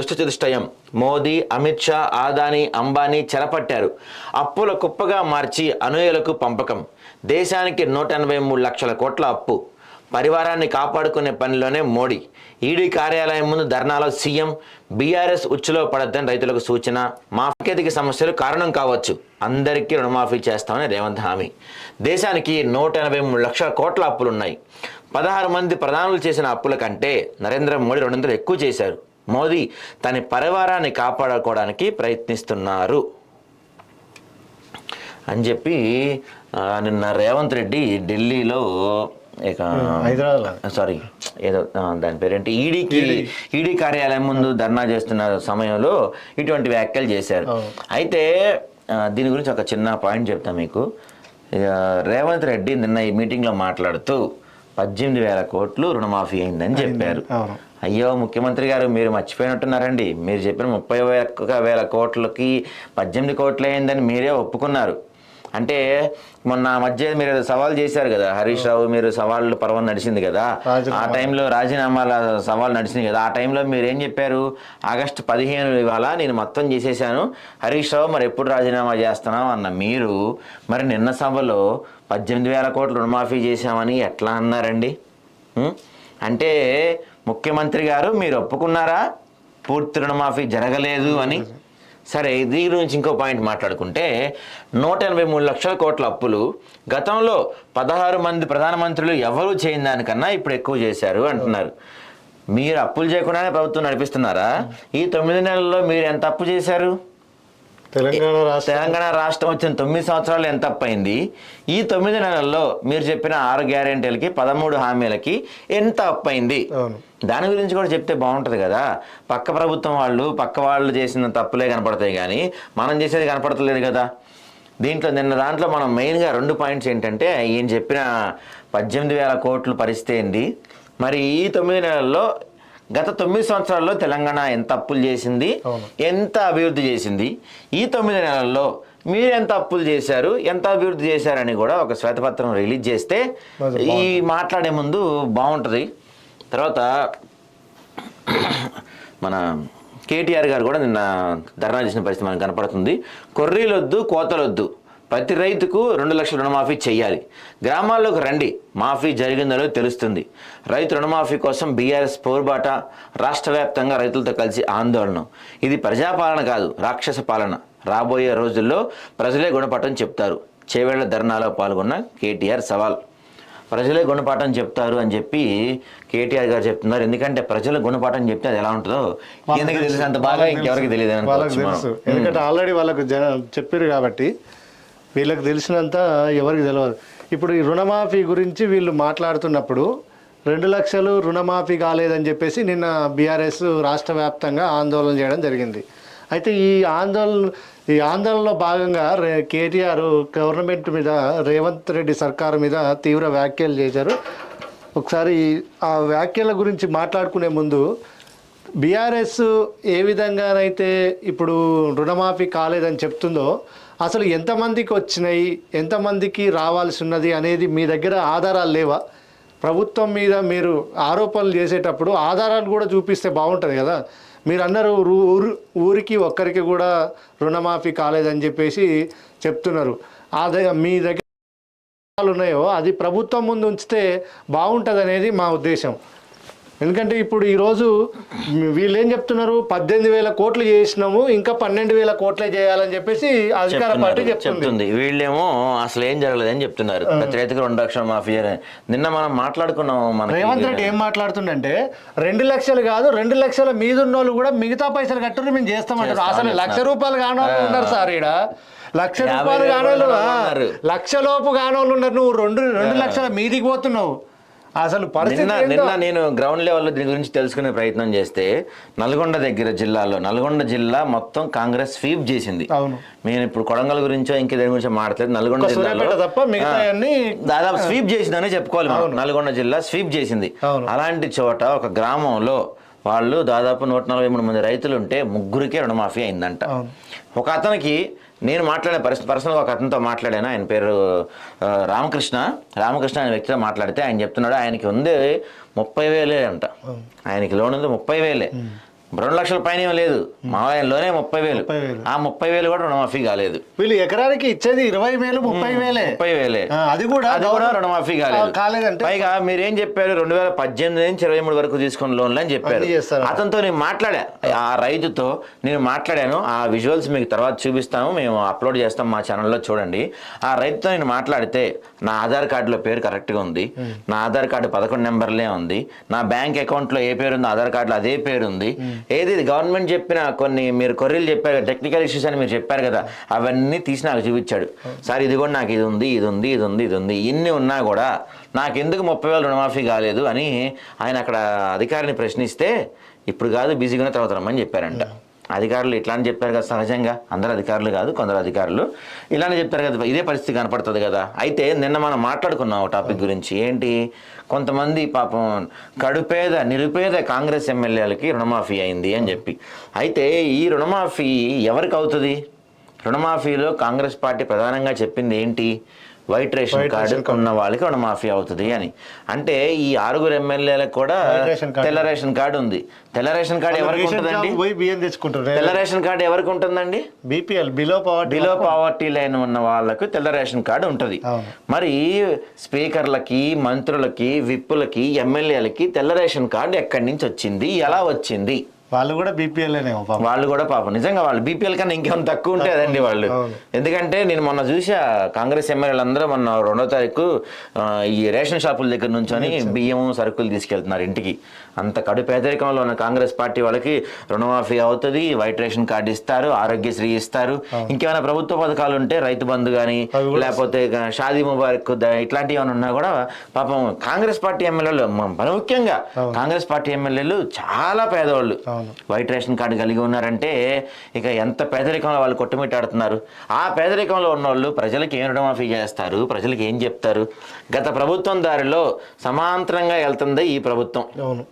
దుష్టచతుష్టయం. మోదీ, అమిత్ షా, ఆదానీ, అంబానీ చెరపట్టారు. అప్పుల కుప్పగా మార్చి అనుయులకు పంపకం. దేశానికి 183 లక్షల కోట్ల అప్పు. పరివారాన్ని కాపాడుకునే పనిలోనే మోడీ. ఈడీ కార్యాలయం ముందు ధర్నాలో సీఎం. బీఆర్ఎస్ ఉచ్చులో పడద్దని రైతులకు సూచన. సాంకేతిక సమస్యలు కారణం కావచ్చు, అందరికీ రుణమాఫీ చేస్తామని రేవంత్ హామీ. దేశానికి 183 లక్షల కోట్ల అప్పులున్నాయి. 16 మంది ప్రధానులు చేసిన అప్పుల కంటే నరేంద్ర మోడీ 200 ఎక్కువ చేశారు. మోదీ తన పరివారాన్ని కాపాడుకోవడానికి ప్రయత్నిస్తున్నారు అని చెప్పి నిన్న రేవంత్ రెడ్డి ఢిల్లీలో ఇక సారీ ఏదో దాని పేరేంటి ఈడీ కార్యాలయం ముందు ధర్నా చేస్తున్న సమయంలో ఇటువంటి వ్యాఖ్యలు చేశారు. అయితే దీని గురించి ఒక చిన్న పాయింట్ చెప్తా మీకు. రేవంత్ రెడ్డి నిన్న ఈ మీటింగ్లో మాట్లాడుతూ 18,000 కోట్లు రుణమాఫీ అయిందని చెప్పారు. అయ్యో ముఖ్యమంత్రి గారు, మీరు మర్చిపోయినట్టున్నారండి. మీరు చెప్పిన 30,000 కోట్లకి 18 కోట్లు అయిందని మీరే ఒప్పుకున్నారు. అంటే మొన్న మధ్య మీరు సవాల్ చేశారు కదా హరీష్ రావు, మీరు సవాళ్ళు పర్వం నడిచింది కదా, ఆ టైంలో రాజీనామాల సవాల్ నడిచింది కదా, ఆ టైంలో మీరు ఏం చెప్పారు? ఆగస్టు 15 ఇవాళ నేను మొత్తం చేసేసాను, హరీష్ రావు మరి ఎప్పుడు రాజీనామా చేస్తున్నావు అన్న మీరు మరి నిన్న సభలో 18,000 కోట్లు రుణమాఫీ చేశామని ఎట్లా అన్నారండి? అంటే ముఖ్యమంత్రి గారు మీరు ఒప్పుకున్నారా పూర్తి రుణమాఫీ జరగలేదు అని? సరే, దీని గురించి ఇంకో పాయింట్ మాట్లాడుకుంటే 183 లక్షల కోట్ల అప్పులు గతంలో 16 మంది ప్రధానమంత్రులు ఎవరూ చేయని దానికన్నా ఇప్పుడు ఎక్కువ చేశారు అంటున్నారు. మీరు అప్పులు చేయకుండానే ప్రభుత్వం నడిపిస్తున్నారా? ఈ 9 నెలల్లో మీరు ఎంత అప్పు చేశారు? తెలంగాణ రాష్ట్రం వచ్చిన 9 సంవత్సరాలు ఎంత అప్పు అయింది? ఈ 9 నెలల్లో మీరు చెప్పిన 6 గ్యారెంటీలకి 13 హామీలకి ఎంత అప్పు అయింది? దాని గురించి కూడా చెప్తే బాగుంటుంది కదా. పక్క వాళ్ళు చేసిన తప్పులే కనపడతాయి కానీ మనం చేసేది కనపడతలేదు కదా. దాంట్లో మనం మెయిన్గా 2 పాయింట్స్ ఏంటంటే, ఈయన చెప్పిన 18,000 కోట్ల పరిస్థితి ఏంది, మరి ఈ 9 నెలల్లో గత 9 సంవత్సరాల్లో తెలంగాణ ఎంత అప్పులు చేసింది, ఎంత అభివృద్ధి చేసింది, ఈ 9 నెలల్లో మీరు ఎంత అప్పులు చేశారు, ఎంత అభివృద్ధి చేశారని కూడా ఒక శ్వేతపత్రం రిలీజ్ చేస్తే ఈ మాట్లాడే ముందు బాగుంటుంది. తర్వాత మన కేటీఆర్ గారు కూడా నిన్న ధర్నా చేసిన పరిస్థితి మనకు కనపడుతుంది. కొర్రీలొద్దు, కోతలొద్దు, ప్రతి రైతుకు 2 లక్షల రుణమాఫీ చేయాలి. గ్రామాల్లోకి రండి, మాఫీ జరిగిందో తెలుస్తుంది. రైతు రుణమాఫీ కోసం బీఆర్ఎస్ పోరుబాట. రాష్ట్ర వ్యాప్తంగా రైతులతో కలిసి ఆందోళన. ఇది ప్రజాపాలన కాదు, రాక్షస పాలన. రాబోయే రోజుల్లో ప్రజలే గుణపాఠం చెప్తారు. చేవేళ్ల ధర్నాలో పాల్గొన్న కేటీఆర్ సవాల్. ప్రజలే గుణపాఠం చెప్తారు అని చెప్పి కేటీఆర్ గారు చెప్తున్నారు. ఎందుకంటే ప్రజలు గుణపాఠం చెప్తే అది ఎలా ఉంటుందో ఎందుకు తెలుసు, అంత బాగా ఇంకెవరికి తెలియదు. ఎందుకంటే ఆల్రెడీ వాళ్ళకు చెప్పారు కాబట్టి వీళ్ళకి తెలిసినంత ఎవరికి తెలియదు. ఇప్పుడు ఈ రుణమాఫీ గురించి వీళ్ళు మాట్లాడుతున్నప్పుడు 2 లక్షలు రుణమాఫీ కాలేదని చెప్పేసి నిన్న బీఆర్ఎస్ రాష్ట్ర వ్యాప్తంగా ఆందోళన చేయడం జరిగింది. అయితే ఈ ఆందోళనలో భాగంగా కేటీఆర్ గవర్నమెంట్ మీద, రేవంత్ రెడ్డి సర్కారు మీద తీవ్ర వ్యాఖ్యలు చేశారు. ఒకసారి ఆ వ్యాఖ్యల గురించి మాట్లాడుకునే ముందు బీఆర్ఎస్ ఏ విధంగానైతే ఇప్పుడు రుణమాఫీ కాలేదని చెప్తుందో అసలు ఎంతమందికి వచ్చినాయి, ఎంతమందికి రావాల్సి ఉన్నది అనేది మీ దగ్గర ఆధారాలు లేవా? ప్రభుత్వం మీద మీరు ఆరోపణలు చేసేటప్పుడు ఆధారాలు కూడా చూపిస్తే బాగుంటుంది కదా. మీరు అన్నారు ఊరికి ఒక్కరికి కూడా రుణమాఫీ కాలేదని చెప్పేసి చెప్తున్నారు. మీ దగ్గర ఉన్నాయో అది ప్రభుత్వం ముందు ఉంచితే బాగుంటుంది అనేది మా ఉద్దేశం. ఎందుకంటే ఇప్పుడు ఈరోజు వీళ్ళు ఏం చెప్తున్నారు, 18,000 కోట్లు చేసినాము, ఇంకా 12,000 కోట్లే చేయాలని చెప్పేసి అధికార పార్టీ చెప్తుంది. వీళ్ళేమో అసలు ఏం జరగలేదని చెప్తున్నారు. ప్రతి రైతుకు 2 లక్షల మాఫీ. నిన్న మనం మాట్లాడుకున్నాం. రేవంత్ రెడ్డి ఏం మాట్లాడుతుండంటే 2 లక్షలు కాదు, 2 లక్షల మీద ఉన్న వాళ్ళు కూడా మిగతా పైసలు కట్టుకుని మేము చేస్తామంటారు. అసలు 1,00,000 రూపాయలు కానోళ్ళు ఉన్నారు సార్ ఈడ. 1,00,000 రూపాయలు కానోళ్ళు, 1,00,000 లోపు కానోళ్ళు ఉన్నారు. నువ్వు 2 లక్షల మీదికి పోతున్నావు. అసలు నిన్న నేను గ్రౌండ్ లెవెల్లో దీని గురించి తెలుసుకునే ప్రయత్నం చేస్తే నల్గొండ జిల్లా మొత్తం కాంగ్రెస్ స్వీప్ చేసింది. నేను ఇప్పుడు కొడంగల్ గురించో ఇంక దేని గురించో మాట్లాడలేదు. నల్గొండ జిల్లాలో దాదాపు స్వీప్ చేసిందని చెప్పుకోవాలి. నల్గొండ జిల్లా స్వీప్ చేసింది. అలాంటి చోట ఒక గ్రామంలో వాళ్ళు దాదాపు 143 మంది రైతులు ఉంటే 3కే రుణమాఫీ అయిందంట. ఒక అతనికి నేను మాట్లాడే పర్సనల్గా ఒక అతనితో మాట్లాడాను. ఆయన పేరు రామకృష్ణ అనే వ్యక్తితో మాట్లాడితే ఆయన చెప్తున్నాడు ఆయనకి ఉంది 30,000 అంట. ఆయనకి లోన్ ఉంది 30,000. 2 లక్షల పైన ఏం లేదు, మా ఆయనలోనే 30,000. 30,000. ఆ 30,000 కూడా రుణమాఫీ కాలేదు. వీళ్ళు ఎకరానికి ఇచ్చేది 20,000, 30,000. 30,000 అది కూడా రుణమాఫీ కాలేదంటే. పైగా మీరేం చెప్పారు, 2018 నుంచి 23 వరకు తీసుకున్న లోన్లు అని చెప్పారు. అతనితో నేను మాట్లాడా, ఆ రైతుతో నేను మాట్లాడాను. ఆ విజువల్స్ మీకు తర్వాత చూపిస్తాము, మేము అప్లోడ్ చేస్తాం మా ఛానల్లో, చూడండి. ఆ రైతుతో నేను మాట్లాడితే నా ఆధార్ కార్డులో పేరు కరెక్ట్గా ఉంది, నా ఆధార్ కార్డు 11 నెంబర్లే ఉంది, నా బ్యాంక్ అకౌంట్లో ఏ పేరు ఉందో ఆధార్ కార్డులో అదే పేరు ఉంది. ఏది గవర్నమెంట్ చెప్పిన కొన్ని మీరు కొర్రీలు చెప్పారు, టెక్నికల్ ఇష్యూస్ అని మీరు చెప్పారు కదా, అవన్నీ తీసి నాకు చూపించాడు. సార్ ఇది కూడా నాకు ఇది ఉంది, ఇది ఉంది, ఇది ఉంది, ఇది ఉంది, ఇన్ని ఉన్నా కూడా నాకెందుకు 30,000 రుణమాఫీ కాలేదు అని ఆయన అక్కడ అధికారిని ప్రశ్నిస్తే, ఇప్పుడు కాదు బిజీగానే తర్వాత రమ్మని చెప్పారంట. అధికారులు ఇట్లా అని చెప్పారు కదా, సహజంగా అందరు అధికారులు కాదు, కొందరు అధికారులు ఇలానే చెప్తారు కదా, ఇదే పరిస్థితి కనపడుతుంది కదా. అయితే నిన్న మనం మాట్లాడుకున్నాం టాపిక్ గురించి, ఏంటి, కొంతమంది పాపం కడుపేద నిరుపేద కాంగ్రెస్ ఎమ్మెల్యేలకి రుణమాఫీ అయింది అని చెప్పి. అయితే ఈ రుణమాఫీ ఎవరికి అవుతుంది? రుణమాఫీలో కాంగ్రెస్ పార్టీ ప్రధానంగా చెప్పింది ఏంటి, వైట్ రేషన్ కార్డు ఉన్న వాళ్ళకి రుణమాఫీ అవుతుంది అని. అంటే ఈ 6 ఎమ్మెల్యేలకు కూడా తెల్ల రేషన్ కార్డు ఉంది. తెల్ల రేషన్ కార్డు ఎవరికి ఉంటుందండి? తెల్ల రేషన్ కార్డు ఎవరికి ఉంటుందండి? బీపీఎల్, బిలో పావర్టీ లైన్ ఉన్న వాళ్ళకు తెల్ల రేషన్ కార్డు ఉంటుంది. మరి స్పీకర్లకి, మంత్రులకి, విప్పులకి, ఎమ్మెల్యేలకి తెల్ల రేషన్ కార్డు ఎక్కడి నుంచి వచ్చింది, ఎలా వచ్చింది? వాళ్ళు కూడా బీపీఎల్నే, వాళ్ళు కూడా పాపం నిజంగా వాళ్ళు బీపీఎల్ కన్నా ఇంకేమైనా తక్కువ ఉంటే అదండి వాళ్ళు. ఎందుకంటే నేను మొన్న చూసా, కాంగ్రెస్ ఎమ్మెల్యేలు అందరూ మొన్న 2వ తారీఖు ఈ రేషన్ షాపుల దగ్గర నుంచొని బియ్యం సరుకులు తీసుకెళ్తున్నారు ఇంటికి. అంత కడు పేదరికంలో ఉన్న కాంగ్రెస్ పార్టీ వాళ్ళకి రుణమాఫీ అవుతుంది, వైట్ రేషన్ కార్డు ఇస్తారు, ఆరోగ్యశ్రీ ఇస్తారు, ఇంకేమైనా ప్రభుత్వ పథకాలు ఉంటే రైతు బంధు కానీ లేకపోతే షాదీ ముబారక్ ఇట్లాంటివి ఏమైనా ఉన్నా కూడా పాపం కాంగ్రెస్ పార్టీ ఎమ్మెల్యేలు, ముఖ్యంగా కాంగ్రెస్ పార్టీ ఎమ్మెల్యేలు చాలా పేదవాళ్ళు. వైట్ రేషన్ కార్డు కలిగి ఉన్నారంటే ఇక ఎంత పేదరికంలో వాళ్ళు కొట్టుమిట్టాడుతున్నారు. ఆ పేదరికంలో ఉన్న వాళ్ళు ప్రజలకు ఏం రుణమాఫీ చేస్తారు, ప్రజలకు ఏం చెప్తారు? గత ప్రభుత్వం దారిలో సమాంతరంగా వెళ్తుంది ఈ ప్రభుత్వం. అవును.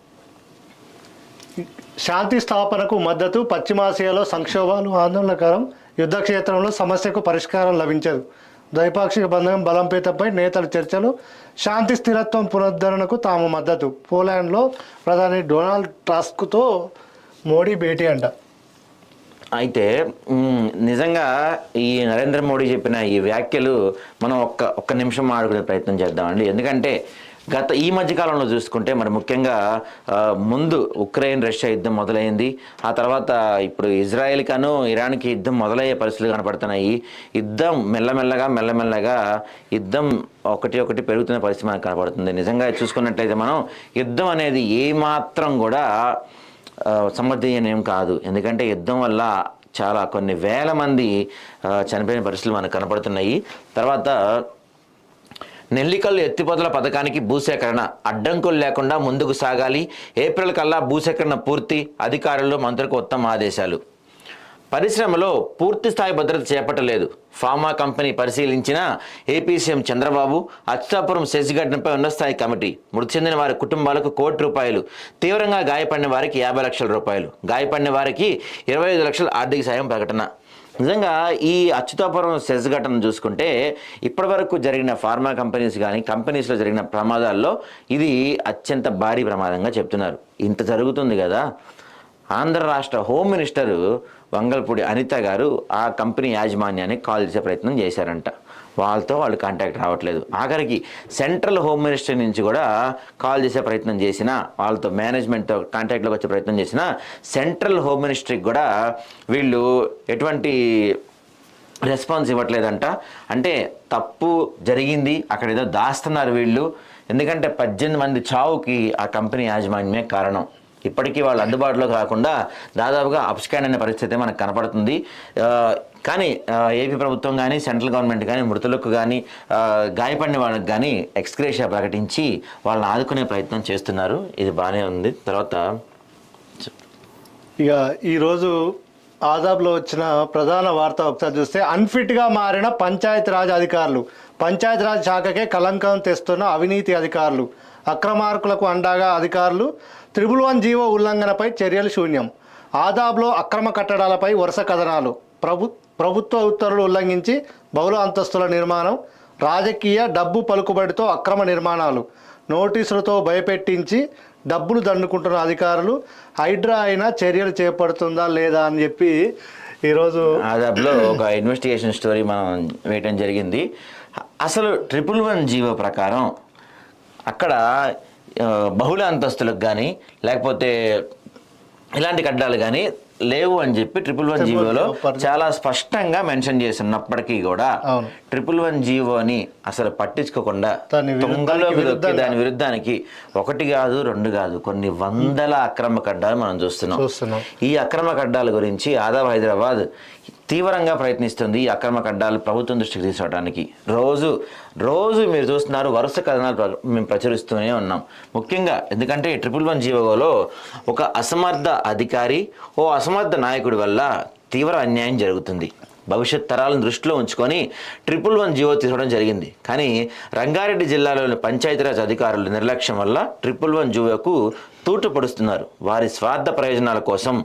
శాంతి స్థాపనకు మద్దతు, పశ్చిమాసియాలో సంక్షోభాలు ఆందోళనకరం, యుద్ధ క్షేత్రంలో సమస్యకు పరిష్కారం లభించదు, ద్వైపాక్షిక బంధం బలంపేతపై నేతల చర్చలు, శాంతి స్థిరత్వం పునరుద్ధరణకు తాము మద్దతు, పోలాండ్లో ప్రధాని డొనాల్డ్ టస్క్తో మోడీ భేటీ అంట. అయితే నిజంగా ఈ నరేంద్ర మోడీ చెప్పిన ఈ వ్యాఖ్యలు మనం ఒక్క నిమిషం మాట్లాడుకునే ప్రయత్నం చేద్దామండి. ఎందుకంటే ఈ మధ్యకాలంలో చూసుకుంటే మరి ముఖ్యంగా ముందు ఉక్రెయిన్ రష్యా యుద్ధం మొదలైంది, ఆ తర్వాత ఇప్పుడు ఇజ్రాయెల్కను ఇరాన్కి యుద్ధం మొదలయ్యే పరిస్థితులు కనపడుతున్నాయి. యుద్ధం మెల్లమెల్లగా యుద్ధం ఒకటి పెరుగుతున్న పరిస్థితి మనకు కనపడుతుంది. నిజంగా చూసుకున్నట్లయితే మనం యుద్ధం అనేది ఏమాత్రం కూడా సమర్థనీయం కాదు. ఎందుకంటే యుద్ధం వల్ల చాలా కొన్ని వేల మంది చనిపోయిన పరిస్థితులు మనకు కనపడుతున్నాయి. తర్వాత నెల్లికల్లు ఎత్తిపోతల పథకానికి భూసేకరణ అడ్డంకులు లేకుండా ముందుకు సాగాలి, ఏప్రిల్ కల్లా భూసేకరణ పూర్తి, అధికారులు మంత్రులకు ఉత్తమ ఆదేశాలు. పరిశ్రమలో పూర్తి స్థాయి భద్రత చేపట్టలేదు, ఫార్మా కంపెనీ పరిశీలించిన AP CM Chandrababu. Atchutapuram SEZ ఘటనపై ఉన్నతస్థాయి కమిటీ, మృతి చెందిన వారి కుటుంబాలకు ₹1,00,00,000, తీవ్రంగా గాయపడిన వారికి ₹50 లక్షలు, గాయపడిన వారికి 25 లక్షల ఆర్థిక సాయం ప్రకటన. నిజంగా ఈ అచ్యుతాపురం సెజ్ ఘటన చూసుకుంటే ఇప్పటి వరకు జరిగిన ఫార్మా కంపెనీస్లో జరిగిన ప్రమాదాల్లో ఇది అత్యంత భారీ ప్రమాదంగా చెప్తున్నారు. ఇంత జరుగుతుంది కదా, ఆంధ్ర రాష్ట్ర హోమ్ మినిస్టరు వంగల్పూడి అనిత గారు ఆ కంపెనీ యాజమాన్యానికి కాల్ చేసే ప్రయత్నం చేశారంట. వాళ్ళు కాంటాక్ట్ రావట్లేదు. ఆఖరికి సెంట్రల్ హోమ్ మినిస్టర్ నుంచి కూడా కాల్ చేసే ప్రయత్నం చేసినా, వాళ్ళతో మేనేజ్మెంట్తో కాంటాక్ట్లోకి వచ్చే ప్రయత్నం చేసినా సెంట్రల్ హోమ్ మినిస్ట్రీకి కూడా వీళ్ళు ఎటువంటి రెస్పాన్స్ ఇవ్వట్లేదంట. అంటే తప్పు జరిగింది, అక్కడ ఏదో దాస్తున్నారు వీళ్ళు. ఎందుకంటే 18 మంది చావుకి ఆ కంపెనీ యాజమాన్యమే కారణం. ఇప్పటికీ వాళ్ళు అందుబాటులోకి రాకుండా దాదాపుగా అప్స్కాండ్ అనే పరిస్థితి మనకు కనపడుతుంది. కానీ ఏపీ ప్రభుత్వం కానీ సెంట్రల్ గవర్నమెంట్ కానీ మృతులకు కానీ గాయపడిన వాళ్ళకి కానీ ఎక్స్గ్రేషియా ప్రకటించి వాళ్ళని ఆదుకునే ప్రయత్నం చేస్తున్నారు. ఇది బాగానే ఉంది. తర్వాత ఇక ఈరోజు ఆదాబ్లో వచ్చిన ప్రధాన వార్త ఒకసారి చూస్తే, అన్ఫిట్గా మారిన పంచాయతీరాజ్ అధికారులు, పంచాయతీరాజ్ శాఖకే కలంకం తెస్తున్న అవినీతి అధికారులు, అక్రమార్కులకు అండగా అధికారులు, 111 జీవో ఉల్లంఘనపై చర్యలు శూన్యం, ఆదాబ్లో అక్రమ కట్టడాలపై వరుస కథనాలు, ప్రభుత్వ ఉత్తర్వులు ఉల్లంఘించి బహుళ అంతస్తుల నిర్మాణం, రాజకీయ డబ్బు పలుకుబడితో అక్రమ నిర్మాణాలు, నోటీసులతో భయపెట్టించి డబ్బులు దండుకుంటున్న అధికారులు హైడ్రా అయినా చర్యలు చేపడుతుందా లేదా అని చెప్పి ఈరోజు ఆదాబ్లో ఒక ఇన్వెస్టిగేషన్ స్టోరీ మనం వేయటం జరిగింది. అసలు 111 జీవో ప్రకారం అక్కడ బహుళ అంతస్తులకు కానీ లేకపోతే ఇలాంటి కడ్డాలు కానీ లేవు అని చెప్పి 111 జీవోలో చాలా స్పష్టంగా మెన్షన్ చేస్తున్నప్పటికీ కూడా 111 జీవోని అసలు పట్టించుకోకుండా తుంగలోకి దొక్కి దాని విరుద్ధానికి 1 కాదు 2 కాదు కొన్ని వందల అక్రమ కడ్డాలు మనం చూస్తున్నాం. ఈ అక్రమ కడ్డాల గురించి ఆదాబ్ హైదరాబాద్ తీవ్రంగా ప్రయత్నిస్తుంది. ఈ అక్రమ కడ్డాలు ప్రభుత్వం దృష్టికి తీసుకురావడానికి రోజు మీరు చూస్తున్నారు, వరుస కథనాలు మేము ప్రచురిస్తూనే ఉన్నాం. ముఖ్యంగా ఎందుకంటే 111 జీవోలో ఒక అసమర్థ అధికారి, అసమర్థ నాయకుడి వల్ల తీవ్ర అన్యాయం జరుగుతుంది. భవిష్యత్ తరాలను దృష్టిలో ఉంచుకొని 111 జీవో తీసుకోవడం జరిగింది. కానీ రంగారెడ్డి జిల్లాలోని పంచాయతీరాజ్ అధికారుల నిర్లక్ష్యం వల్ల 111 జీవోకు తూటు పొడుస్తున్నారు. వారి స్వార్థ ప్రయోజనాల కోసం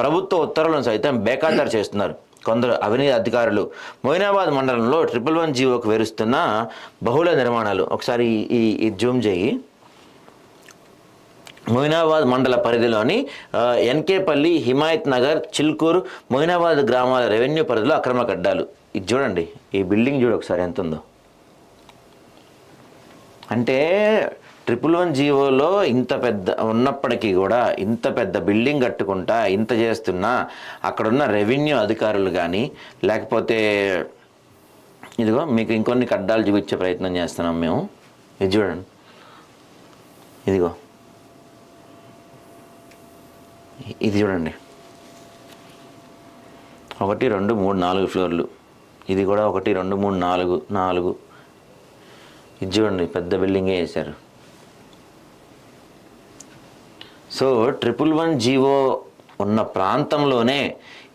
ప్రభుత్వ ఉత్తర్వులను సైతం బేఖాతరు చేస్తున్నారు. కొందరు అవినీతి అధికారులు మొయినాబాద్ మండలంలో 111 జీవోకు వేరుస్తున్న బహుళ నిర్మాణాలు ఒకసారి ఈ జూమ్ చేయి. మొయినాబాద్ మండల పరిధిలోని ఎన్కేపల్లి, హిమాయత్ నగర్, చిల్కూరు, మొయినాబాద్ గ్రామాల రెవెన్యూ పరిధిలో అక్రమ కడ్డాలు. ఇది చూడండి, ఈ బిల్డింగ్ చూడు ఒకసారి ఎంత ఉందో. అంటే 111 జీవోలో ఇంత పెద్ద ఉన్నప్పటికీ కూడా ఇంత పెద్ద బిల్డింగ్ కట్టుకుంటా ఇంత చేస్తున్నా అక్కడున్న రెవెన్యూ అధికారులు కానీ లేకపోతే ఇదిగో మీకు ఇంకొన్ని కడ్డాలు చూపించే ప్రయత్నం చేస్తున్నాం మేము. ఇది చూడండి, ఇదిగో ఇది చూడండి, 1 2 3 4 ఫ్లోర్లు. ఇది కూడా 1 2 3 4. ఇది చూడండి, పెద్ద బిల్డింగే వేశారు. సో 111 జీవో ఉన్న ప్రాంతంలోనే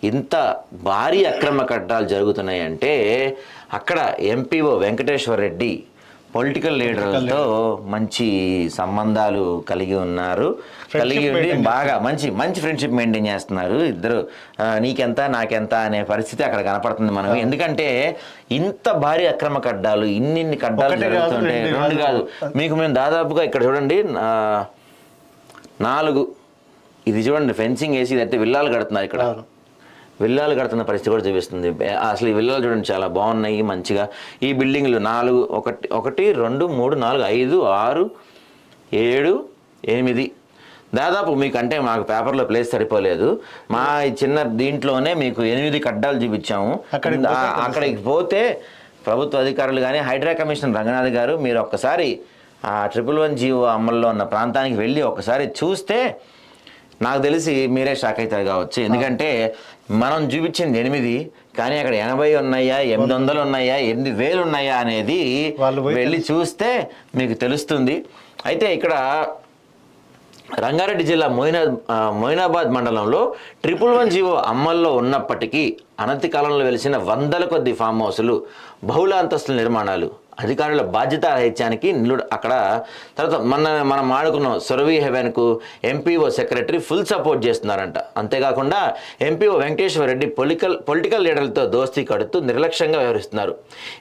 ఇంత భారీ అక్రమ కట్టాలు జరుగుతున్నాయి అంటే అక్కడ ఎంపీఓ వెంకటేశ్వర రెడ్డి పొలిటికల్ లీడర్లతో మంచి సంబంధాలు కలిగి ఉన్నారు. కలిగి ఉండి బాగా మంచి ఫ్రెండ్షిప్ మెయింటైన్ చేస్తున్నారు ఇద్దరు. నీకెంత నాకెంత అనే పరిస్థితి అక్కడ కనపడుతుంది మనకు. ఎందుకంటే ఇంత భారీ అక్రమ కడ్డాలు ఇన్ని కడ్డాలు జరుగుతుంటే 2 కాదు, మీకు మేము దాదాపుగా ఇక్కడ చూడండి 4 ఇది చూడండి ఫెన్సింగ్ వేసి ఇదైతే విల్లాలు కడుతున్నారు. ఇక్కడ విల్లాలు కడుతున్న పరిస్థితి కూడా చూపిస్తుంది. అసలు ఈ విల్లాలు చూడండి చాలా బాగున్నాయి మంచిగా. ఈ బిల్డింగ్లు 4 1 2 3 4 5 6 7 8 దాదాపు మీకు అంటే మాకు పేపర్లో ప్లేస్ సరిపోలేదు. మా చిన్న దీంట్లోనే మీకు 8 కడ్డాలు చూపించాము. అక్కడికి పోతే ప్రభుత్వ అధికారులు కానీ హైడ్రా కమిషనర్ రంగనాథ్ గారు మీరు ఒక్కసారి ఆ 111 జీవో అమల్లో ఉన్న ప్రాంతానికి వెళ్ళి ఒకసారి చూస్తే నాకు తెలిసి మీరే షాక్ అవుతారు కావచ్చు. ఎందుకంటే మనం చూపించింది 8 కానీ అక్కడ 80 ఉన్నాయా 800 ఉన్నాయా 8000 ఉన్నాయా అనేది వెళ్ళి చూస్తే మీకు తెలుస్తుంది. అయితే ఇక్కడ రంగారెడ్డి జిల్లా మొయినాబాద్ మండలంలో 111 జీవో అమల్లో ఉన్నప్పటికీ అనతి కాలంలో వెలిసిన వందల కొద్ది ఫామ్ హౌసులు, బహుళ అంతస్తుల నిర్మాణాలు, అధికారుల బాధ్యత రహిత్యానికి అక్కడ తర్వాత మనం ఆడుకున్నాం. సురవి హెవెన్కు ఎంపీఓ సెక్రటరీ ఫుల్ సపోర్ట్ చేస్తున్నారంట. అంతేకాకుండా ఎంపీఓ వెంకటేశ్వర రెడ్డి పొలిటికల్ లీడర్లతో దోస్తీ కడుతూ నిర్లక్ష్యంగా వ్యవహరిస్తున్నారు.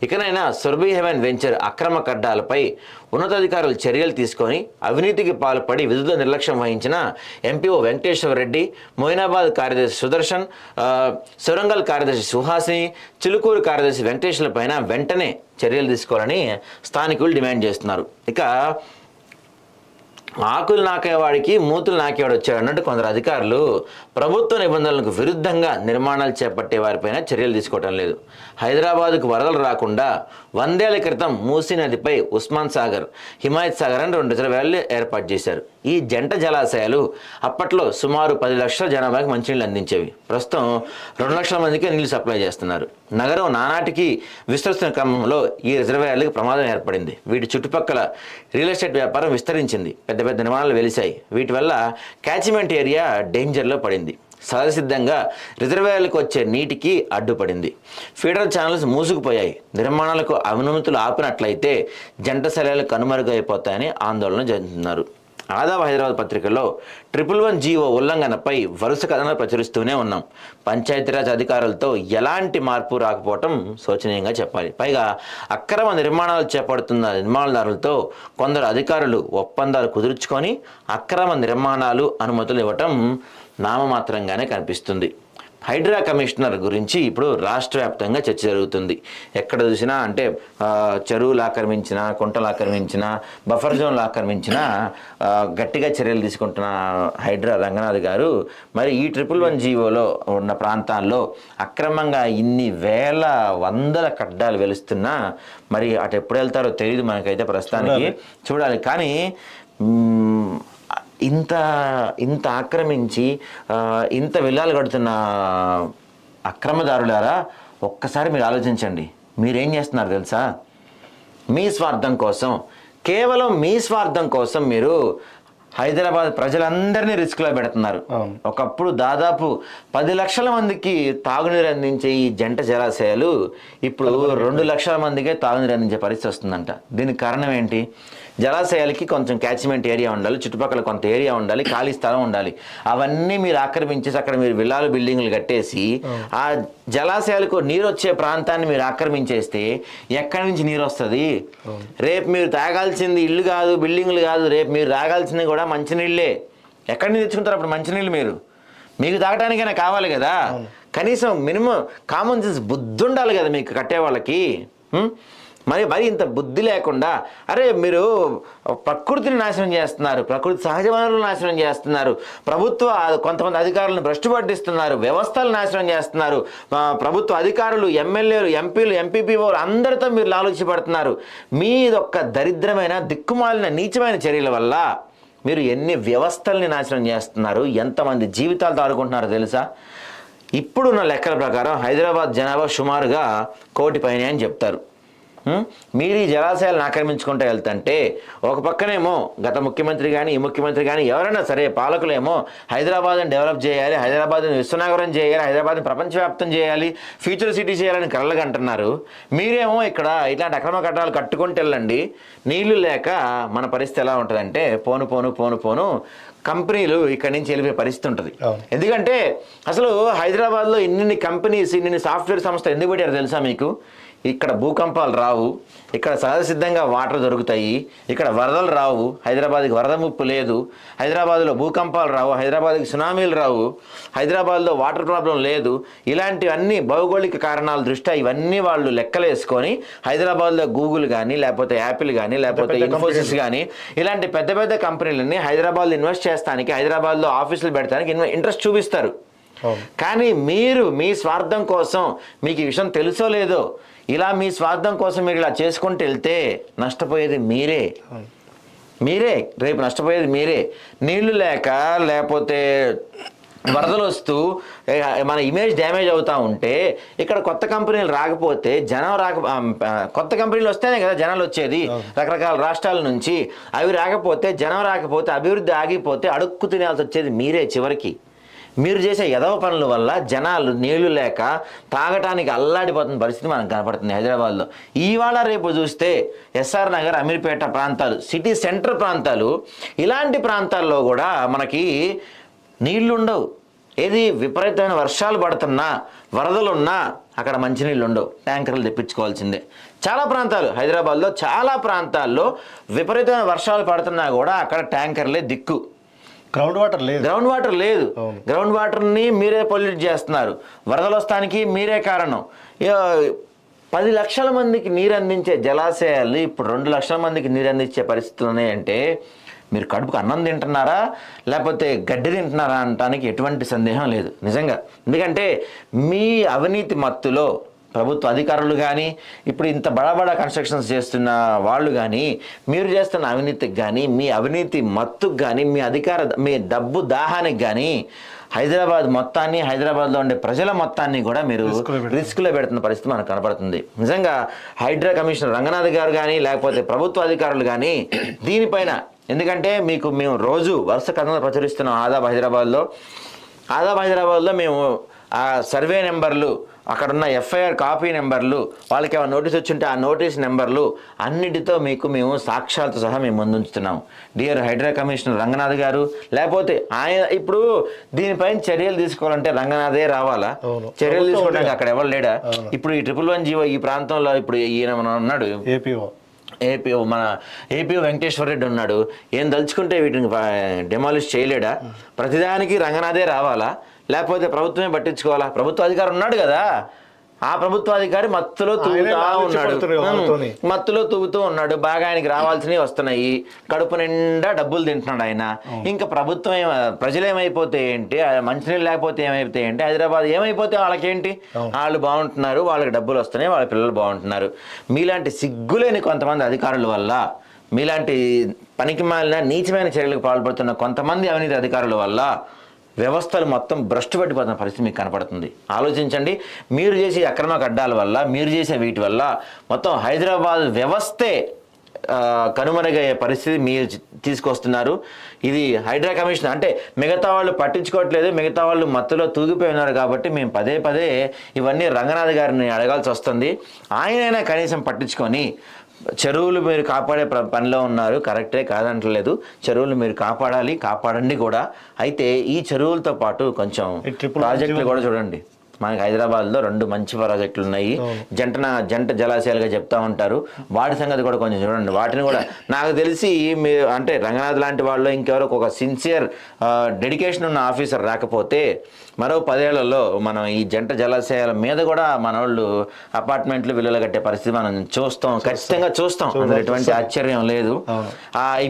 ఇకనైనా సురవి హెవెన్ వెంచర్ అక్రమ కడ్డాలపై ఉన్నతాధికారులు చర్యలు తీసుకొని అవినీతికి పాల్పడి విధుల నిర్లక్ష్యం వహించిన ఎంపీఓ వెంకటేశ్వర రెడ్డి, మొయినాబాద్ కార్యదర్శి సుదర్శన్, సొరంగల్ కార్యదర్శి సుహాసిని, చిలుకూరు కార్యదర్శి వెంకటేశ్వర పైన వెంటనే చర్యలు తీసుకోవాలని స్థానికులు డిమాండ్ చేస్తున్నారు. ఇక ఆకులు నాకేవాడికి మూతులు నాకేవాడు వచ్చాడు అన్నట్టు కొందరు అధికారులు ప్రభుత్వ నిబంధనలకు విరుద్ధంగా నిర్మాణాలు చేపట్టే వారిపైన చర్యలు తీసుకోవటం లేదు. హైదరాబాదుకు వరదలు రాకుండా 100 ఏళ్ల క్రితం మూసీ నదిపై ఉస్మాన్ సాగర్, హిమాయత్ సాగర్ అని 2 రిజర్వాయర్లు ఏర్పాటు చేశారు. ఈ జంట జలాశయాలు అప్పట్లో సుమారు 10 లక్షల జనాభాకి మంచినీళ్ళు అందించేవి. ప్రస్తుతం 2 లక్షల మందికి నీళ్లు సప్లై చేస్తున్నారు. నగరం నానాటికి విస్తరిస్తున్న క్రమంలో ఈ రిజర్వాయర్లకు ప్రమాదం ఏర్పడింది. వీటి చుట్టుపక్కల రియల్ ఎస్టేట్ వ్యాపారం విస్తరించింది. పెద్ద పెద్ద నిర్మాణాలు వెలిశాయి. వీటి వల్ల క్యాచ్మెంట్ ఏరియా డేంజర్లో పడింది. సహజసిద్ధంగా రిజర్వాయర్లకు వచ్చే నీటికి అడ్డుపడింది. Feeder channels మూసుకుపోయాయి. నిర్మాణాలకు అనుమతులు ఆపినట్లయితే జంట శైలాలు కనుమరుగైపోతాయని ఆందోళన చెందుతున్నారు. ఆదాబ్ హైదరాబాద్ పత్రికలో 111 జీవో ఉల్లంఘనపై వరుస కథనాలు ప్రచురిస్తూనే ఉన్నాం. పంచాయతీరాజ్ అధికారులతో ఎలాంటి మార్పు రాకపోవటం శోచనీయంగా చెప్పాలి. పైగా అక్రమ నిర్మాణాలు చేపడుతున్న నిర్మాణదారులతో కొందరు అధికారులు ఒప్పందాలు కుదుర్చుకొని అక్రమ నిర్మాణాలు అనుమతులు ఇవ్వటం నామమాత్రంగానే కనిపిస్తుంది. హైడ్రా కమిషనర్ గురించి ఇప్పుడు రాష్ట్ర వ్యాప్తంగా చర్చ జరుగుతుంది. ఎక్కడ చూసినా అంటే చెరువులు ఆక్రమించిన, కుంటలు ఆక్రమించిన, బఫర్ జోన్లు ఆక్రమించిన గట్టిగా చర్యలు తీసుకుంటున్న హైడ్రా రంగనాథ్ గారు మరి ఈ 111 జీవోలో ఉన్న ప్రాంతాల్లో అక్రమంగా ఇన్ని వేల వందల కడ్డాలు వెలుస్తున్నా మరి అటు ఎప్పుడు వెళ్తారో తెలియదు మనకైతే ప్రస్తుతానికి. చూడాలి. కానీ ఇంత ఆక్రమించి ఇంత విల్లాలు కడుతున్న అక్రమదారులారా ఒక్కసారి మీరు ఆలోచించండి. మీరేం చేస్తున్నారు తెలుసా? మీ స్వార్థం కోసం, కేవలం మీ స్వార్థం కోసం మీరు హైదరాబాద్ ప్రజలందరినీ రిస్క్లో పెడుతున్నారు. ఒకప్పుడు దాదాపు 10 లక్షల మందికి తాగునీరు అందించే ఈ జంట జలాశయాలు ఇప్పుడు 2 లక్షల మందికే తాగునీరు అందించే పరిస్థితి వస్తుందంట. దీనికి కారణం ఏంటి? జలాశయాలకి కొంచెం క్యాచ్మెంట్ ఏరియా ఉండాలి, చుట్టుపక్కల కొంత ఏరియా ఉండాలి, ఖాళీ స్థలం ఉండాలి. అవన్నీ మీరు ఆక్రమించేసి అక్కడ మీరు విల్లాలు బిల్డింగ్లు కట్టేసి ఆ జలాశయాలకు నీరు వచ్చే ప్రాంతాన్ని మీరు ఆక్రమించేస్తే ఎక్కడి నుంచి నీరు వస్తుంది? రేపు మీరు తాగాల్సింది ఇల్లు కాదు, బిల్డింగ్లు కాదు, రేపు మీరు తాగాల్సింది కూడా మంచినీళ్ళే. ఎక్కడి నుంచి తెచ్చుకుంటారు అప్పుడు మంచినీళ్ళు? మీకు తాగడానికైనా కావాలి కదా. కనీసం మినిమం కామన్ సెన్స్ బుద్ధి ఉండాలి కదా మీకు కట్టే వాళ్ళకి. మరి ఇంత బుద్ధి లేకుండా అరే మీరు ప్రకృతిని నాశనం చేస్తున్నారు, ప్రకృతి సహజ వనరులను నాశనం చేస్తున్నారు, కొంతమంది అధికారులను భ్రష్టు పట్టిస్తున్నారు, వ్యవస్థలు నాశనం చేస్తున్నారు, ప్రభుత్వ అధికారులు, ఎమ్మెల్యేలు, ఎంపీలు, ఎంపీపీఓలు అందరితో మీరు లాలూచిపడుతున్నారు. మీదొక్క దరిద్రమైన దిక్కుమాలిన నీచమైన చర్యల వల్ల మీరు ఎన్ని వ్యవస్థల్ని నాశనం చేస్తున్నారు, ఎంతమంది జీవితాలు తాడుకుంటున్నారో తెలుసా? ఇప్పుడున్న లెక్కల ప్రకారం హైదరాబాద్ జనాభా సుమారుగా 1 కోటి పైనే అని చెప్తారు. మీరు ఈ జలాశయాలను ఆక్రమించుకుంటూ వెళ్తుంటే ఒక పక్కనేమో గత ముఖ్యమంత్రి కానీ ఈ ముఖ్యమంత్రి కానీ ఎవరైనా సరే పాలకులేమో హైదరాబాద్ని డెవలప్ చేయాలి, హైదరాబాద్ని విశ్వనగరం చేయాలి, హైదరాబాద్ని ప్రపంచవ్యాప్తం చేయాలి, ఫ్యూచర్ సిటీ చేయాలని కలలుగా అంటున్నారు. మీరేమో ఇక్కడ ఇట్లాంటి అక్రమ కట్టాలు కట్టుకుంటూ వెళ్ళండి. నీళ్లు లేక మన పరిస్థితి ఎలా ఉంటుందంటే పోను కంపెనీలు ఇక్కడి నుంచి వెళ్ళిపోయే పరిస్థితి ఉంటుంది. ఎందుకంటే అసలు హైదరాబాద్లో ఇన్ని కంపెనీస్, ఇన్ని సాఫ్ట్వేర్ సంస్థలు ఎందుకు పెట్టారు తెలుసా మీకు? ఇక్కడ భూకంపాలు రావు, ఇక్కడ సహజసిద్ధంగా వాటర్ దొరుకుతాయి, ఇక్కడ వరదలు రావు, హైదరాబాద్కి వరద ముప్పు లేదు, హైదరాబాద్లో భూకంపాలు రావు, హైదరాబాద్కి సునామీలు రావు, హైదరాబాద్లో వాటర్ ప్రాబ్లం లేదు. ఇలాంటివన్నీ భౌగోళిక కారణాల దృష్ట్యా ఇవన్నీ వాళ్ళు లెక్కలేసుకొని హైదరాబాద్లో గూగుల్ కానీ లేకపోతే యాపిల్ కానీ లేకపోతే ఇన్ఫోసిస్ కానీ ఇలాంటి పెద్ద పెద్ద కంపెనీలన్నీ హైదరాబాద్లో ఇన్వెస్ట్ చేస్తానికి, హైదరాబాద్లో ఆఫీసులు పెడతానికి ఇంట్రెస్ట్ చూపిస్తారు. కానీ మీరు మీ స్వార్థం కోసం, మీకు ఈ విషయం తెలుసో లేదో, ఇలా మీ స్వార్థం కోసం మీరు ఇలా చేసుకుంటూ వెళ్తే నష్టపోయేది మీరే. రేపు నష్టపోయేది మీరే. నీళ్లు లేక లేకపోతే వరదలు వస్తూ మన ఇమేజ్ డ్యామేజ్ అవుతూ ఉంటే ఇక్కడ కొత్త కంపెనీలు రాకపోతే కొత్త కంపెనీలు వస్తేనే కదా జనాలు వచ్చేది రకరకాల రాష్ట్రాల నుంచి. అవి రాకపోతే, జనం రాకపోతే, అభివృద్ధి ఆగిపోతే అడుక్కు తినాల్సి వచ్చేది మీరే చివరికి. మీరు చేసే ఎదవ పనుల వల్ల జనాలు నీళ్లు లేక తాగటానికి అల్లాడిపోతున్న పరిస్థితి మనకు కనపడుతుంది హైదరాబాద్లో. ఇవాళ రేపు చూస్తే ఎస్ఆర్ నగర్, అమీర్పేట ప్రాంతాలు, సిటీ సెంటర్ ప్రాంతాలు, ఇలాంటి ప్రాంతాల్లో కూడా మనకి నీళ్లు ఉండవు. ఏది విపరీతమైన వర్షాలు పడుతున్నా, వరదలున్నా అక్కడ మంచినీళ్ళు ఉండవు, ట్యాంకర్లు తెప్పించుకోవాల్సిందే. చాలా ప్రాంతాలు హైదరాబాద్లో, చాలా ప్రాంతాల్లో విపరీతమైన వర్షాలు పడుతున్నా కూడా అక్కడ ట్యాంకర్లే దిక్కు. గ్రౌండ్ వాటర్ లేదు. గ్రౌండ్ వాటర్ని మీరే పొల్యూట్ చేస్తున్నారు. వరదలు వస్తానికి మీరే కారణం. 10 లక్షల మందికి నీరు అందించే జలాశయాలు ఇప్పుడు 2 లక్షల మందికి నీరు అందించే పరిస్థితులు ఉన్నాయంటే మీరు కడుపుకు అన్నం తింటున్నారా లేకపోతే గడ్డి తింటున్నారా అనడానికి ఎటువంటి సందేహం లేదు నిజంగా. ఎందుకంటే మీ అవినీతి మత్తులో ప్రభుత్వ అధికారులు కానీ, ఇప్పుడు ఇంత బడా కన్స్ట్రక్షన్స్ చేస్తున్న వాళ్ళు కానీ, మీరు చేస్తున్న అవినీతికి కానీ, మీ అవినీతి మత్తుకు కానీ, మీ డబ్బు దాహానికి కానీ హైదరాబాద్ మొత్తాన్ని, హైదరాబాద్లో ఉండే ప్రజల మొత్తాన్ని కూడా మీరు రిస్క్లో పెడుతున్న పరిస్థితి మనకు కనపడుతుంది. నిజంగా హైడ్రా కమిషనర్ రంగనాథ్ గారు కానీ లేకపోతే ప్రభుత్వ అధికారులు కానీ దీనిపైన, ఎందుకంటే మేము రోజు వరుస కథనాలు ప్రచురిస్తున్నాం ఆదాబ్ హైదరాబాద్లో మేము ఆ సర్వే నెంబర్లు, అక్కడున్న ఎఫ్ఐఆర్ కాపీ నెంబర్లు, వాళ్ళకి ఏమైనా నోటీస్ వచ్చింటే ఆ నోటీస్ నెంబర్లు అన్నిటితో మీకు మేము సాక్ష్యాలతో సహా మేము ముందుంచుతున్నాం. డియర్ హైడ్రా కమిషనర్ రంగనాథ్ గారు, లేకపోతే ఆయన ఇప్పుడు దీనిపైన చర్యలు తీసుకోవాలంటే రంగనాథే రావాలా? చర్యలు తీసుకోవడానికి అక్కడ ఎవరు లేడా? ఇప్పుడు ఈ 111 జీవో ఈ ప్రాంతంలో ఇప్పుడు ఈయన మన ఉన్నాడు ఏపీఓ, మన ఏపీఓ వెంకటేశ్వర రెడ్డి ఉన్నాడు. ఏం తలుచుకుంటే వీటిని డెమాలిష్ చేయలేడా? ప్రతిదానికి రంగనాథే రావాలా? లేకపోతే ప్రభుత్వమే పట్టించుకోవాలా? ప్రభుత్వ అధికారి ఉన్నాడు కదా, ఆ ప్రభుత్వ అధికారి మత్తులో తూగుతూ ఉన్నాడు. బాగా ఆయనకి రావాల్సినవి వస్తున్నాయి, కడుపు నిండా డబ్బులు తింటున్నాడు ఆయన. ఇంకా ప్రభుత్వం ప్రజలు ఏమైపోతే ఏంటి, మంచినీళ్ళు లేకపోతే ఏమైపోతే ఏంటి, హైదరాబాద్ ఏమైపోతే వాళ్ళకేంటి? వాళ్ళు బాగుంటున్నారు, వాళ్ళకి డబ్బులు వస్తున్నాయి, వాళ్ళ పిల్లలు బాగుంటున్నారు. మీలాంటి సిగ్గులేని కొంతమంది అధికారుల వల్ల, మీలాంటి పనికి మాలిన నీచమైన చర్యలకు పాల్పడుతున్న కొంతమంది అవినీతి అధికారుల వల్ల వ్యవస్థలు మొత్తం భ్రష్టు పట్టిపోతున్న పరిస్థితి మీకు కనపడుతుంది. ఆలోచించండి. మీరు చేసే అక్రమ గడ్డాల వల్ల, మీరు చేసే వీటి వల్ల మొత్తం హైదరాబాద్ వ్యవస్థే కనుమరుగయ్యే పరిస్థితి మీరు తీసుకొస్తున్నారు. ఇది హైడ్రా కమిషన్ అంటే మిగతా వాళ్ళు పట్టించుకోవట్లేదు, మిగతా వాళ్ళు మత్తులో తూగిపోయి ఉన్నారు కాబట్టి మేము పదే పదే ఇవన్నీ రంగనాథ్ గారిని అడగాల్సి వస్తుంది. ఆయనైనా కనీసం పట్టించుకొని చెరువులు మీరు కాపాడే పనిలో ఉన్నారు, కరెక్టే, కాదంటలేదు. చెరువులు మీరు కాపాడండి కూడా. అయితే ఈ చెరువులతో పాటు కొంచెం ప్రాజెక్టులు కూడా చూడండి. మనకి హైదరాబాద్లో 2 మంచి ప్రాజెక్టులు ఉన్నాయి, జంట జలాశయాలుగా చెప్తా ఉంటారు. వాటి సంగతి కూడా కొంచెం చూడండి. వాటిని కూడా నాకు తెలిసి మీరు అంటే రంగనాథ్ లాంటి వాళ్ళు ఇంకెవరో ఒక సిన్సియర్ డెడికేషన్ ఉన్న ఆఫీసర్ రాకపోతే మరో 10 ఏళ్లలో మనం ఈ జంట జలాశయాల మీద కూడా మన వాళ్ళు అపార్ట్మెంట్లు విల్లులు కట్టే పరిస్థితి మనం ఖచ్చితంగా చూస్తాం. అందులో ఎటువంటి ఆశ్చర్యం లేదు.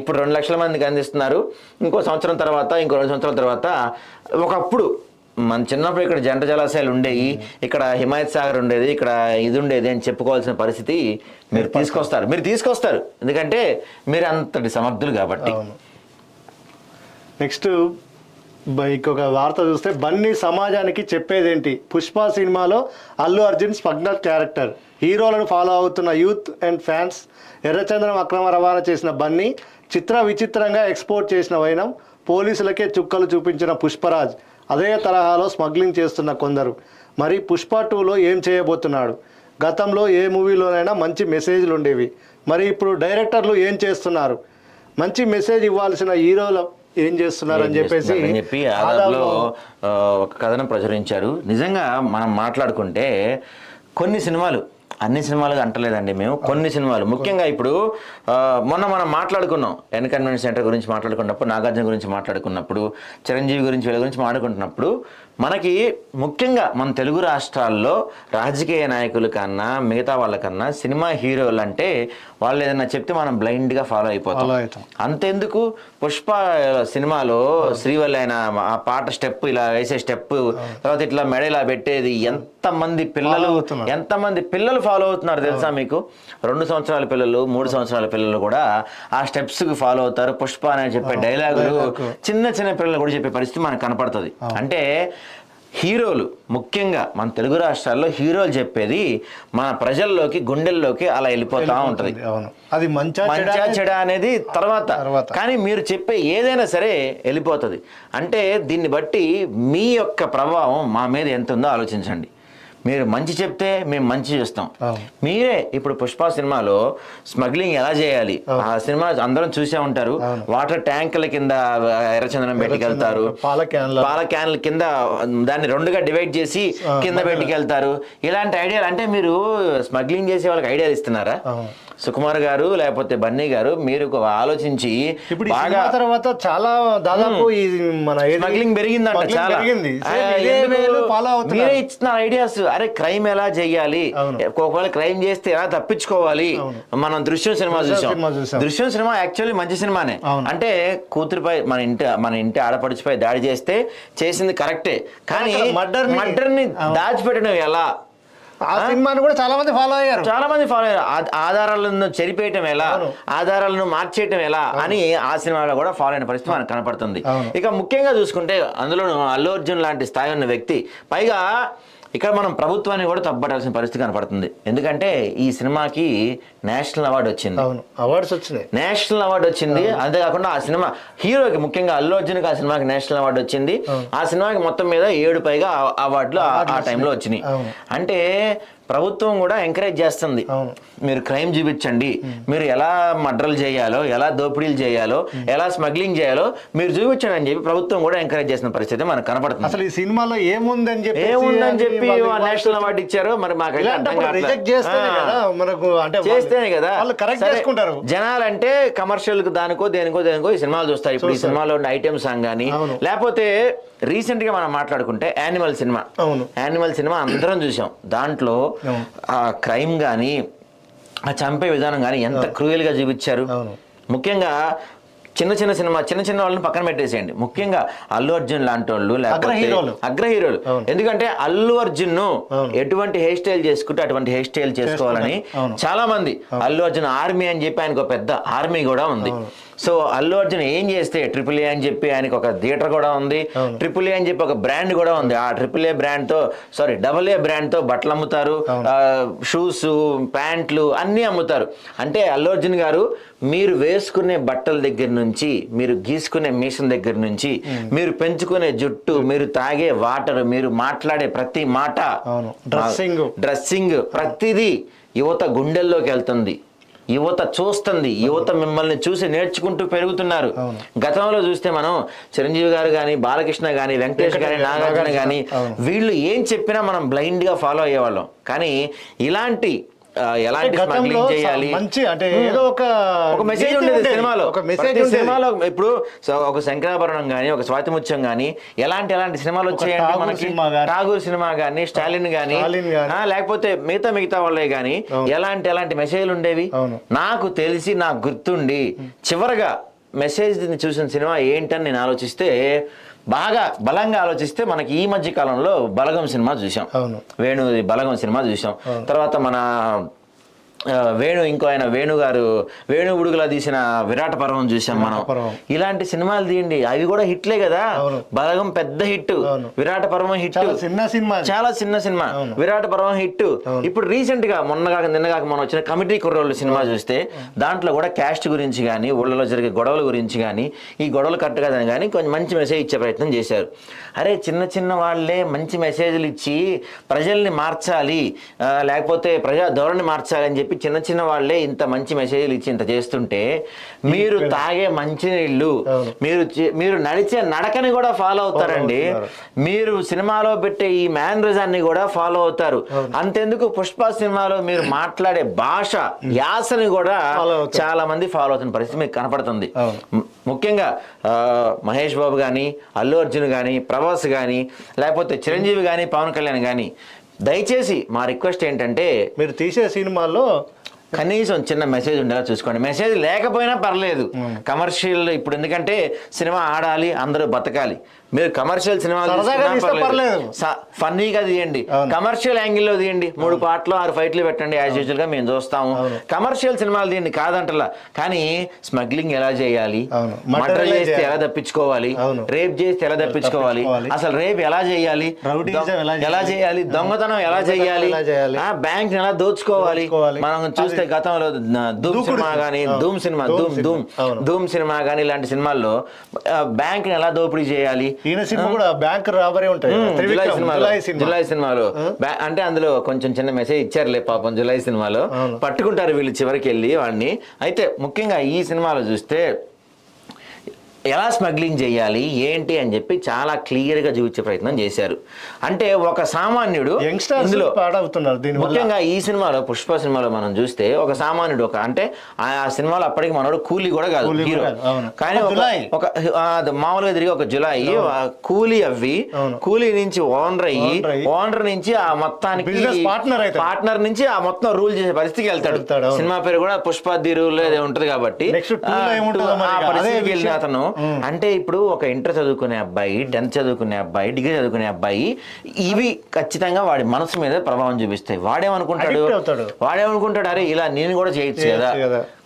ఇప్పుడు 2 లక్షల మందికి అందిస్తున్నారు. ఇంకో సంవత్సరం తర్వాత, ఇంకో 2 సంవత్సరాల తర్వాత, ఒకప్పుడు మన చిన్నప్పుడు ఇక్కడ జంట జలాశయాలు ఉండేవి, ఇక్కడ హిమాయత్ సాగర్ ఉండేది, ఇక్కడ ఇది ఉండేది అని చెప్పుకోవాల్సిన పరిస్థితి మీరు తీసుకొస్తారు. ఎందుకంటే మీరు అంతటి సమర్థులు కాబట్టి. నెక్స్ట్ ఇంకొక వార్త చూస్తే, బన్నీ సమాజానికి చెప్పేదేంటి? పుష్ప సినిమాలో అల్లు అర్జున్ స్మగ్లర్ క్యారెక్టర్. హీరోలను ఫాలో అవుతున్న యూత్ అండ్ ఫ్యాన్స్. ఎర్రచంద్రం అక్రమ రవాణా చేసిన బన్నీ, విచిత్రంగా ఎక్స్పోర్ట్ చేసిన వైనం, పోలీసులకే చుక్కలు చూపించిన పుష్పరాజ్. అదే తరహాలో స్మగ్లింగ్ చేస్తున్న కొందరు. మరి పుష్ప 2లో ఏం చేయబోతున్నాడు? గతంలో ఏ మూవీలోనైనా మంచి మెసేజ్లు ఉండేవి, మరి ఇప్పుడు డైరెక్టర్లు ఏం చేస్తున్నారు? మంచి మెసేజ్ ఇవ్వాల్సిన హీరోలు ఏం చేస్తున్నారు అని చెప్పి ఆదాబ్లో ఒక కథనం ప్రచురించారు. నిజంగా మనం మాట్లాడుకుంటే కొన్ని సినిమాలు, అన్ని సినిమాలు అంటలేదండి మేము, కొన్ని సినిమాలు ముఖ్యంగా ఇప్పుడు మొన్న మనం మాట్లాడుకున్నాం ఎన్కన్వెన్షన్ సెంటర్ గురించి మాట్లాడుకున్నప్పుడు, నాగార్జున గురించి మాట్లాడుకున్నప్పుడు, చిరంజీవి గురించి, వీళ్ళ గురించి మాట్లాడుకుంటున్నప్పుడు మనకి ముఖ్యంగా మన తెలుగు రాష్ట్రాల్లో రాజకీయ నాయకుల కన్నా మిగతా వాళ్ళకన్నా సినిమా హీరోలు అంటే వాళ్ళు ఏదైనా చెప్తే మనం బ్లైండ్గా ఫాలో అయిపోతాం. అంతెందుకు పుష్ప సినిమాలో శ్రీవల్లి ఆయన ఆ పాట స్టెప్ ఇలా వేసే స్టెప్, తర్వాత ఇట్లా మెడ ఇలా పెట్టేది, ఎంతమంది పిల్లలు ఫాలో అవుతున్నారు తెలుసా మీకు? 2 సంవత్సరాల పిల్లలు, 3 సంవత్సరాల పిల్లలు కూడా ఆ స్టెప్స్కి ఫాలో అవుతారు. పుష్ప అని చెప్పే డైలాగులు చిన్న పిల్లలు కూడా చెప్పే పరిస్థితి మనకు కనపడుతుంది. అంటే హీరోలు ముఖ్యంగా మన తెలుగు రాష్ట్రాల్లో హీరోలు చెప్పేది మన ప్రజల్లోకి, గుండెల్లోకి అలా వెళ్ళిపోతా ఉంటుంది. అది మంచా చెడ అనేది తర్వాత, కానీ మీరు చెప్పే ఏదైనా సరే వెళ్ళిపోతుంది. అంటే దీన్ని బట్టి మీ యొక్క ప్రభావం మా మీద ఎంత ఉందో ఆలోచించండి. మీరు మంచి చెప్తే మేము మంచి చేస్తాం. మీరే ఇప్పుడు పుష్ప సినిమాలో స్మగ్లింగ్ ఎలా చేయాలి, ఆ సినిమా అందరం చూసే ఉంటారు. వాటర్ ట్యాంకుల కింద ఎర్రచందనం పెట్టుకెళ్తారు, పాల క్యాన్ల కింద దాన్ని 2గా డివైడ్ చేసి కింద పెట్టుకెళ్తారు. ఇలాంటి ఐడియాలు అంటే మీరు స్మగ్లింగ్ చేసే వాళ్ళకి ఐడియాలు ఇస్తున్నారా? సుకుమార్ గారు లేకపోతే బన్నీ గారు మీరు ఆలోచించి, ఇప్పుడు తర్వాత చాలా దాదాపు మన స్మగ్లింగ్ పెరిగిందంట, చాలా మీరే ఇచ్చిన ఐడియాస్. అరే క్రైమ్ ఎలా చెయ్యాలి, ఒకవేళ క్రైమ్ చేస్తే ఎలా తప్పించుకోవాలి. మనం దృశ్యం సినిమా చూసాం. దృశ్యం సినిమా యాక్చువల్లీ మంచి సినిమానే. అంటే కూతురుపై మన ఇంటి ఆడపడుచుపై దాడి చేస్తే చేసింది కరెక్టే, కానీ మర్డర్ని దాచిపెట్టడం ఎలా? ఆ సినిమాను కూడా చాలా మంది ఫాలో అయ్యారు. ఆధారాలను చెరిపేయటం ఎలా, ఆధారాలను మార్చేయటం ఎలా అని ఆ సినిమాలో కూడా ఫాలో అయిన పరిస్థితి మనకు కనపడుతుంది. ఇక ముఖ్యంగా చూసుకుంటే అందులో అల్లు అర్జున్ లాంటి స్థాయి ఉన్న వ్యక్తి, పైగా ఇక్కడ మనం ప్రభుత్వాన్ని కూడా తప్పబడాల్సిన పరిస్థితి కనపడుతుంది. ఎందుకంటే ఈ సినిమాకి నేషనల్ అవార్డు వచ్చింది. అవును, అవార్డ్స్ వచ్చినాయి, నేషనల్ అవార్డు వచ్చింది. అంతేకాకుండా ఆ సినిమా హీరోకి, ముఖ్యంగా అల్లు అర్జున్కి ఆ సినిమాకి నేషనల్ అవార్డు వచ్చింది. ఆ సినిమాకి మొత్తం మీద 7 పైగా అవార్డులు ఆ టైంలో వచ్చినాయి. అంటే ప్రభుత్వం కూడా ఎంకరేజ్ చేస్తుంది, మీరు క్రైమ్ చూపించండి, మీరు ఎలా మర్డర్లు చేయాలో, ఎలా దోపిడీలు చేయాలో, ఎలా స్మగ్లింగ్ చేయాలో మీరు చూపించండి అని చెప్పి ప్రభుత్వం కూడా ఎంకరేజ్ చేసిన పరిస్థితి మనకు కనపడుతుంది. అసలు ఈ సినిమాలో ఏముందని చెప్పి నేషనల్ అవార్డు ఇచ్చారో మరి మాకు చేస్తేనే కదా జనాలంటే కమర్షియల్ దానికో దేనికో ఈ సినిమాలు చూస్తారు. ఇప్పుడు ఈ సినిమాలో ఉన్న ఐటెం సాంగ్ కానీ, లేకపోతే రీసెంట్ గా మనం మాట్లాడుకుంటే యానిమల్ సినిమా అందరం చూసాం. దాంట్లో ఆ క్రైమ్ కానీ, ఆ చంపే విధానం కానీ ఎంత క్రూయల్ గా చూపించారు. ముఖ్యంగా చిన్న వాళ్ళని పక్కన పెట్టేసేయండి, ముఖ్యంగా అల్లు అర్జున్ లాంటి వాళ్ళు, లేకపోతే అగ్ర హీరోలు. ఎందుకంటే అల్లు అర్జున్ ను ఎటువంటి హెయిర్ స్టైల్ చేసుకుంటే అటువంటి హెయిర్ స్టైల్ చేసుకోవాలని చాలా మంది, అల్లు అర్జున్ ఆర్మీ అని చెప్పి ఆయనకు పెద్ద ఆర్మీ కూడా ఉంది. సో అల్లు అర్జున్ ఏం చేస్తే AAA అని చెప్పి ఆయనకు ఒక థియేటర్ కూడా ఉంది, AAA అని చెప్పి ఒక బ్రాండ్ కూడా ఉంది. ఆ AA బ్రాండ్ తో బట్టలు అమ్ముతారు, షూస్, ప్యాంట్లు అన్నీ అమ్ముతారు. అంటే అల్లు అర్జున్ గారు, మీరు వేసుకునే బట్టల దగ్గర నుంచి, మీరు గీసుకునే మీసం దగ్గర నుంచి, మీరు పెంచుకునే జుట్టు, మీరు తాగే వాటర్, మీరు మాట్లాడే ప్రతి మాట, డ్రెస్సింగ్ ప్రతిదీ యువత గుండెల్లోకి వెళ్తుంది. యువత చూస్తుంది, యువత మిమ్మల్ని చూసి నేర్చుకుంటూ పెరుగుతున్నారు. గతంలో చూస్తే మనం చిరంజీవి గారు కానీ, బాలకృష్ణ కానీ, వెంకటేష్ కానీ, నాగార్జున కానీ, వీళ్ళు ఏం చెప్పినా మనం బ్లైండ్ గా ఫాలో అయ్యేవాళ్ళం. కానీ ఇలాంటి ఎలాంటి స్మగ్లింగ్ చేయాలి, అంటే ఏదో ఒక మెసేజ్ ఉండేది సినిమాలో. ఇప్పుడు ఒక శంకరాభరణం గానీ, ఒక స్వాతిముత్యం గానీ, ఎలాంటి సినిమాలు వచ్చాయంటే మనకి, ఠాగూర్ సినిమా గానీ, స్టాలిన్ గానీ, లేకపోతే మిగతా వాళ్ళే గానీ, ఎలాంటి మెసేజ్లు ఉండేవి. నాకు తెలిసి, నాకు గుర్తుండి చివరగా మెసేజ్ చూసిన సినిమా ఏంటని నేను ఆలోచిస్తే, బాగా బలంగా ఆలోచిస్తే మనకి ఈ మధ్య కాలంలో బలగం సినిమా చూసాం, బలగం సినిమా చూసాం. తర్వాత మన ఇంకో ఆయన వేణు ఉడుగులా తీసిన విరాట పర్వం చూసాం మనం. ఇలాంటి సినిమాలు తీయండి, అవి కూడా హిట్లే కదా. బలగం పెద్ద హిట్, విరాట పర్వం హిట్, చాలా చిన్న సినిమా, విరాట పర్వం హిట్. ఇప్పుడు రీసెంట్ గా నిన్నగాక మనం వచ్చిన కమిటీ కుర్రోళ్ళు సినిమా చూస్తే, దాంట్లో కూడా క్యాస్ట్ గురించి కానీ, ఊళ్ళలో జరిగే గొడవల గురించి కానీ, ఈ గొడవలు కరెక్ట్ కాదని కానీ కొంచెం మంచి మెసేజ్ ఇచ్చే ప్రయత్నం చేశారు. అరే చిన్న వాళ్ళే మంచి మెసేజ్లు ఇచ్చి ప్రజల్ని మార్చాలి, లేకపోతే ప్రజా ధోరణి మార్చాలి అని చెప్పి చిన్న వాళ్ళే ఇంత మంచి మెసేజ్లు ఇచ్చి ఇంత చేస్తుంటే, మీరు తాగే మంచినీళ్ళు, మీరు నడిచే నడకని కూడా ఫాలో అవుతారండి. మీరు సినిమాలో పెట్టే ఈ మేనరిజాన్ని కూడా ఫాలో అవుతారు. అంతెందుకు పుష్ప సినిమాలో మీరు మాట్లాడే భాష, యాసని కూడా చాలా మంది ఫాలో అవుతున్న పరిస్థితి మీకు కనపడుతుంది. ముఖ్యంగా మహేష్ బాబు కానీ, అల్లు అర్జున్ కానీ, ప్రభాస్ కానీ, లేకపోతే చిరంజీవి కానీ, పవన్ కళ్యాణ్ కానీ, దయచేసి మా రిక్వెస్ట్ ఏంటంటే, మీరు తీసే సినిమాల్లో కనీసం చిన్న మెసేజ్ ఉండేలా చూసుకోండి. మెసేజ్ లేకపోయినా పర్లేదు, కమర్షియల్. ఇప్పుడు ఎందుకంటే సినిమా ఆడాలి, అందరూ బతకాలి. మీరు కమర్షియల్ సినిమాలు ఫన్నీగా తీయండి, కమర్షియల్ యాంగిల్లో తీయండి, 3 పాటలు 6 ఫైట్లు పెట్టండి, యాజ్ యూజువల్ గా మేము చూస్తాము. కమర్షియల్ సినిమాలు తీయండి, కాదంటలా. కానీ స్మగ్లింగ్ ఎలా చేయాలి, మర్డర్ చేస్తే ఎలా తప్పించుకోవాలి, రేప్ చేస్తే ఎలా తప్పించుకోవాలి, అసలు రేప్ ఎలా చేయాలి, దొంగతనం ఎలా చేయాలి, బ్యాంక్ ఎలా దోచుకోవాలి. మనం చూస్తే గతంలో ధూమ్ సినిమా కానీ ఇలాంటి సినిమాల్లో బ్యాంక్ ఎలా దోపిడీ చేయాలి, బ్యాంక్ రాబరీ ఉంటాయి. జులై సినిమాలో అంటే అందులో కొంచెం చిన్న మెసేజ్ ఇచ్చారులే పాపం. జులై సినిమాలో పట్టుకుంటారు వీళ్ళు చివరికి వెళ్ళి వాడిని. అయితే ముఖ్యంగా ఈ సినిమాలో చూస్తే ఎలా స్మగ్లింగ్ చేయాలి ఏంటి అని చెప్పి చాలా క్లియర్గా చూపించే ప్రయత్నం చేశారు. అంటే ఒక సామాన్యుడు ఇందులో ముఖ్యంగా ఈ సినిమాలో, పుష్ప సినిమాలో మనం చూస్తే ఒక సామాన్యుడు, అంటే ఆ సినిమాలో అప్పటికి మనోడు కూలీ కూడా కాదు హీరో, కానీ ఒక మామూలుగా తిరిగి ఒక జులాయి కూలీ అవ్వి, కూలీ నుంచి ఓనర్ నుంచి ఆ మొత్తానికి పార్ట్నర్ నుంచి ఆ మొత్తం రూల్ చేసే పరిస్థితికి వెళ్తాడు. సినిమా పేరు కూడా పుష్ప ది రూల్ ఉంటది కాబట్టి ఆ పరిస్థితికి వెళ్ళిన అతను, అంటే ఇప్పుడు ఒక ఇంటర్ చదువుకునే అబ్బాయి, 10th చదువుకునే అబ్బాయి, డిగ్రీ చదువుకునే అబ్బాయి, ఇవి ఖచ్చితంగా వాడి మనసు మీద ప్రభావం చూపిస్తాయి. వాడేమనుకుంటాడు, అరే ఇలా నేను కూడా చేయొచ్చు కదా,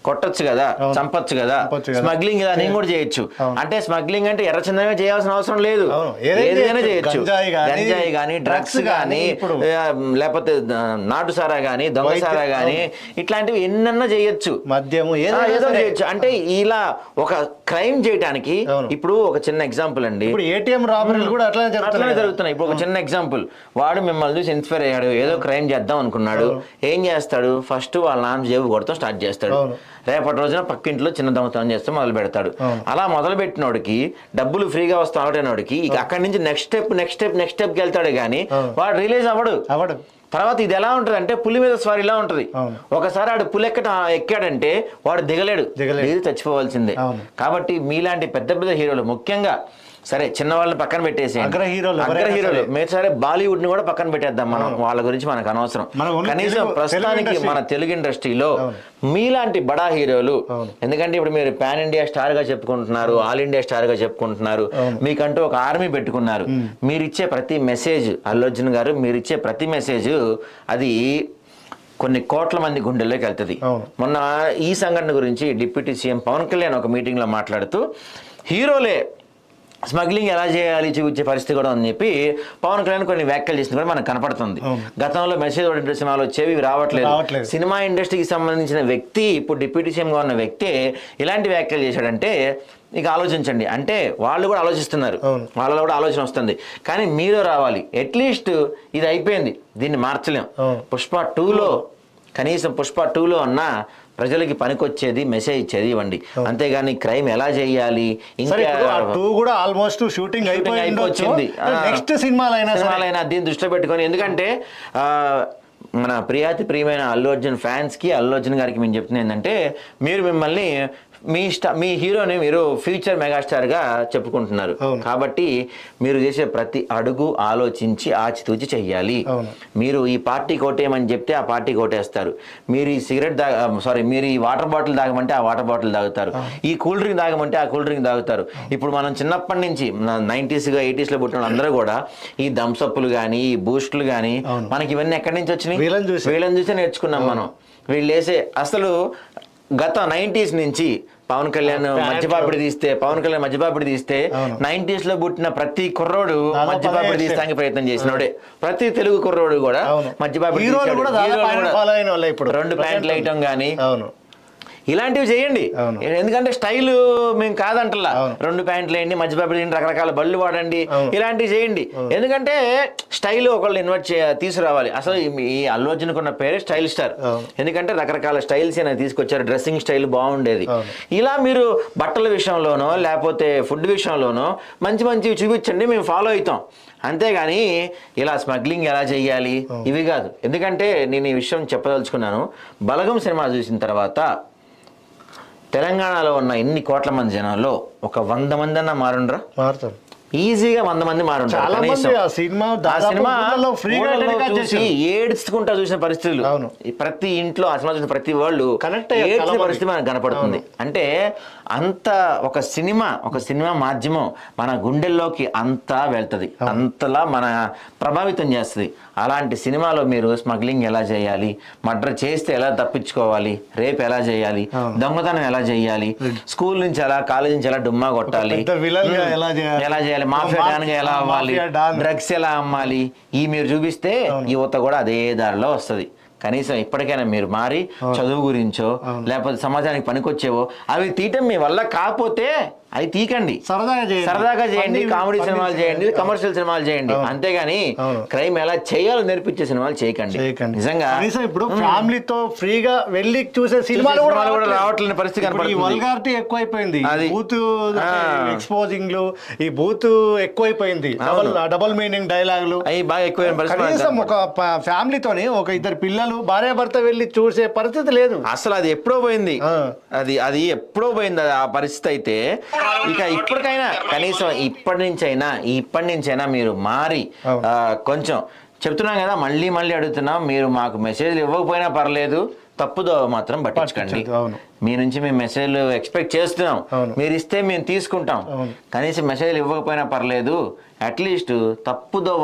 కొట్టొచ్చు కదా, చంపొచ్చు కదా, స్మగ్లింగ్ ఇలా నేను కూడా చేయొచ్చు. అంటే స్మగ్లింగ్ అంటే ఎర్రచందనమే చేయాల్సిన అవసరం లేదు, ఏదైనా చేయొచ్చు. గంజాయి కానీ, డ్రగ్స్ కానీ, లేకపోతే నాటు సారా కానీ, దొంగ సారా కానీ, ఇట్లాంటివి ఎన్నన్నా చేయొచ్చు, మద్యము ఏదో చేయొచ్చు. అంటే ఇలా ఒక క్రైమ్ చేయడానికి ఇప్పుడు ఒక చిన్న ఎగ్జాంపుల్ అండి, ఏటీఎం రాబరీలు కూడా అట్లానే జరుగుతున్నాయి. ఇప్పుడు ఒక చిన్న ఎగ్జాంపుల్, వాడు మిమ్మల్ని చూసి ఇన్స్పైర్ అయ్యాడు, ఏదో క్రైమ్ చేద్దాం అనుకున్నాడు. ఏం చేస్తాడు? ఫస్ట్ వాళ్ళ నాన్న జేబు కొడతాం స్టార్ట్ చేస్తాడు. రేపటి రోజున పక్కింట్లో చిన్న దొంగతనం చేస్తే మొదలు పెడతాడు. అలా మొదలు పెట్టినోడికి డబ్బులు ఫ్రీగా వస్తా ఒకటేనోడికి ఇక అక్కడి నుంచి నెక్స్ట్ స్టెప్కి వెళ్తాడు కానీ వాడు రిలీజ్ అవ్వడు. తర్వాత ఇది ఎలా ఉంటది అంటే పులి మీద స్వారీ ఇలా ఉంటది. ఒకసారి ఆడు పులి ఎక్కాడంటే వాడు దిగలేడు, చచ్చిపోవాల్సిందే. కాబట్టి మీలాంటి పెద్ద పెద్ద హీరోలు, ముఖ్యంగా సరే చిన్న వాళ్ళని పక్కన పెట్టేసి అగ్ర హీరోలు మీరు సరే బాలీవుడ్ ని కూడా పక్కన పెట్టేద్దాం మనం, వాళ్ళ గురించి మనకు అనవసరం. కనీసం ప్రస్తుతానికి మన తెలుగు ఇండస్ట్రీలో మీలాంటి బడా హీరోలు, ఎందుకంటే ఇప్పుడు మీరు పాన్ ఇండియా స్టార్ గా చెప్పుకుంటున్నారు, ఆల్ ఇండియా స్టార్ గా చెప్పుకుంటున్నారు, మీకంటూ ఒక ఆర్మీ పెట్టుకున్నారు. మీరిచ్చే ప్రతి మెసేజ్, అల్లు అర్జున్ గారు మీరిచ్చే ప్రతి మెసేజ్ అది కొన్ని కోట్ల మంది గుండెల్లోకి వెళ్తుంది. మొన్న ఈ సంఘటన గురించి డిప్యూటీ సీఎం పవన్ కళ్యాణ్ ఒక మీటింగ్ లో మాట్లాడుతూ హీరోలే స్మగ్లింగ్ ఎలా చేయాలి చూపించే పరిస్థితి కూడా అని చెప్పి పవన్ కళ్యాణ్ కొన్ని వ్యాఖ్యలు చేసింది కూడా మనకు కనపడుతుంది. గతంలో మెసేజ్ ఓరియంటెడ్ సినిమాలు వచ్చేవి రావట్లేదు. సినిమా ఇండస్ట్రీకి సంబంధించిన వ్యక్తి, ఇప్పుడు డిప్యూటీ సీఎంగా ఉన్న వ్యక్తి ఇలాంటి వ్యాఖ్యలు చేశాడంటే ఇక ఆలోచించండి. అంటే వాళ్ళు కూడా ఆలోచిస్తున్నారు, వాళ్ళలో కూడా ఆలోచన వస్తుంది. కానీ మీరు రావాలి, అట్లీస్ట్ ఇది అయిపోయింది, దీన్ని మార్చలేం. పుష్ప 2లో కనీసం పుష్ప 2లో అన్నా ప్రజలకి పనికొచ్చేది మెసేజ్ చదివండి, అంతేగాని క్రైమ్ ఎలా చేయాలి. ఇంకా కూడా ఆల్మోస్ట్ షూటింగ్ అయిపోయింది, నెక్స్ట్ సినిమాలైనా దీన్ని దృష్టిలో పెట్టుకొని. ఎందుకంటే మన ప్రియమైన అల్లు అర్జున్ ఫ్యాన్స్ కి, అల్లు అర్జున్ గారికి మేము చెప్తున్నా ఏంటంటే, మీరు మిమ్మల్ని మీ హీరోని మీరు ఫ్యూచర్ మెగాస్టార్ గా చెప్పుకుంటున్నారు కాబట్టి మీరు చేసే ప్రతి అడుగు ఆలోచించి ఆచితూచి చెయ్యాలి. మీరు ఈ పార్టీ కోటేయమని చెప్తే ఆ పార్టీ కోటేస్తారు. మీరు ఈ సిగరెట్ మీరు ఈ వాటర్ బాటిల్ తాగమంటే ఆ వాటర్ బాటిల్ తాగుతారు. ఈ కూల్ డ్రింక్ తాగమంటే ఆ కూల్ డ్రింక్ తాగుతారు. ఇప్పుడు మనం చిన్నప్పటి నుంచి 90s 80s లో పుట్టిన అందరూ కూడా ఈ థమ్సప్లు కానీ, ఈ బూస్టులు కానీ, మనకి ఇవన్నీ ఎక్కడి నుంచి వచ్చినాయి? వీళ్ళని చూసే నేర్చుకున్నాం మనం. వీళ్ళు వేసే అసలు గత 90s నుంచి పవన్ కళ్యాణ్ మధ్యపాపిడి తీస్తే 90s లో పుట్టిన ప్రతి కుర్రోడు మధ్యపాపిడి తీస్తానికి ప్రయత్నం చేసినోడే. ప్రతి తెలుగు కుర్రోడు కూడా మధ్యపాపిడి 2 ప్యాంట్లు వేయటం కానీ ఇలాంటివి చేయండి. ఎందుకంటే స్టైల్ మేము కాదంటలా, 2 ప్యాంట్లు వేయండి, మధ్యపాపిడి వేయండి, రకరకాల బళ్ళు వాడండి, ఇలాంటివి చేయండి. ఎందుకంటే స్టైల్ ఒకళ్ళు తీసుకురావాలి. అసలు ఈ అల్లు అర్జున్కి ఉన్న పేరే స్టైల్ స్టార్. ఎందుకంటే రకరకాల స్టైల్స్ ఆయన తీసుకొచ్చారు, డ్రెస్సింగ్ స్టైల్ బాగుండేది. ఇలా మీరు బట్టల విషయంలోనో లేకపోతే ఫుడ్ విషయంలోనో మంచివి చూపించండి, మేము ఫాలో అవుతాం. అంతేగాని ఇలా స్మగ్లింగ్ ఎలా చేయాలి ఇవి కాదు. ఎందుకంటే నేను ఈ విషయం చెప్పదలుచుకున్నాను. బలగం సినిమా చూసిన తర్వాత తెలంగాణలో ఉన్న ఎన్ని కోట్ల మంది జనాల్లో ఒక 100 మంది అన్నా మారుతారు. ఈజీగా 100 మంది మారుంటారు. చూసి ఏడ్చుకుంటా చూసిన పరిస్థితులు ప్రతి ఇంట్లో, ఆ సినిమా చూసిన ప్రతి వాళ్ళు ఏడ్చిన పరిస్థితి మనకు కనపడుతుంది. అంటే అంత ఒక సినిమా మాధ్యమం మన గుండెల్లోకి అంతా వెళ్తుంది, అంతలా మన ప్రభావితం చేస్తుంది. అలాంటి సినిమాలో మీరు స్మగ్లింగ్ ఎలా చేయాలి, మర్డర్ చేస్తే ఎలా తప్పించుకోవాలి, రేపు ఎలా చేయాలి, దొంగతనం ఎలా చేయాలి, స్కూల్ నుంచి ఎలా, కాలేజ్ నుంచి ఎలా డుమ్మా కొట్టాలి, ఎలా చేయాలి, మాఫియా డాన్ గా ఎలా అవ్వాలి, డ్రగ్స్ ఎలా అమ్మాలి, ఈ మీరు చూపిస్తే యువత కూడా అదే దారిలో వస్తుంది. కనీసం ఇప్పటికైనా మీరు మారి చదువు గురించో లేకపోతే సమాజానికి పనికొచ్చేవో అవి తీయటం మీ వల్ల కాకపోతే అవి తీకండి, సరదాగా చేయండి, కామెడీ సినిమాలు చేయండి, కమర్షియల్ సినిమాలు చేయండి. అంతేగాని క్రైమ్ ఎలా చేయాలో నేర్పించే సినిమాలు చేయకండి. నిజంగా ఇప్పుడు ఫ్యామిలీతో ఫ్రీగా వెళ్ళి చూసే సినిమాలు కూడా రావట్లేని పరిస్థితి కనపడుతుంది. వల్గారిటీ ఎక్కువైపోయింది, బూత్ ఎక్స్పోజింగ్లు, ఈ బూత్ ఎక్కువైపోయింది, డబుల్ మీనింగ్ డైలాగులు అవి బాగా ఎక్కువైన పరిస్థితి. ఒక ఫ్యామిలీతోని ఒక 2 పిల్లలు భార్యాభర్త వెళ్ళి చూసే పరిస్థితి లేదు అసలు. అది ఎప్పుడో పోయింది, అది ఎప్పుడో పోయింది ఆ పరిస్థితి. అయితే ఇక ఇప్పటికైనా కనీసం ఇప్పటి నుంచైనా మీరు మారి కొంచెం చెప్తున్నాం కదా, మళ్ళీ అడుగుతున్నాం, మీరు మాకు మెసేజ్లు ఇవ్వకపోయినా పర్లేదు, తప్పుదో మాత్రం పట్టించకండి. అవును. మీ నుంచి మేము మెసేజ్లు ఎక్స్పెక్ట్ చేస్తున్నాం, మీరు ఇస్తే మేము తీసుకుంటాం. కనీసం మెసేజ్లు ఇవ్వకపోయినా పర్లేదు, అట్లీస్ట్ తప్పుదో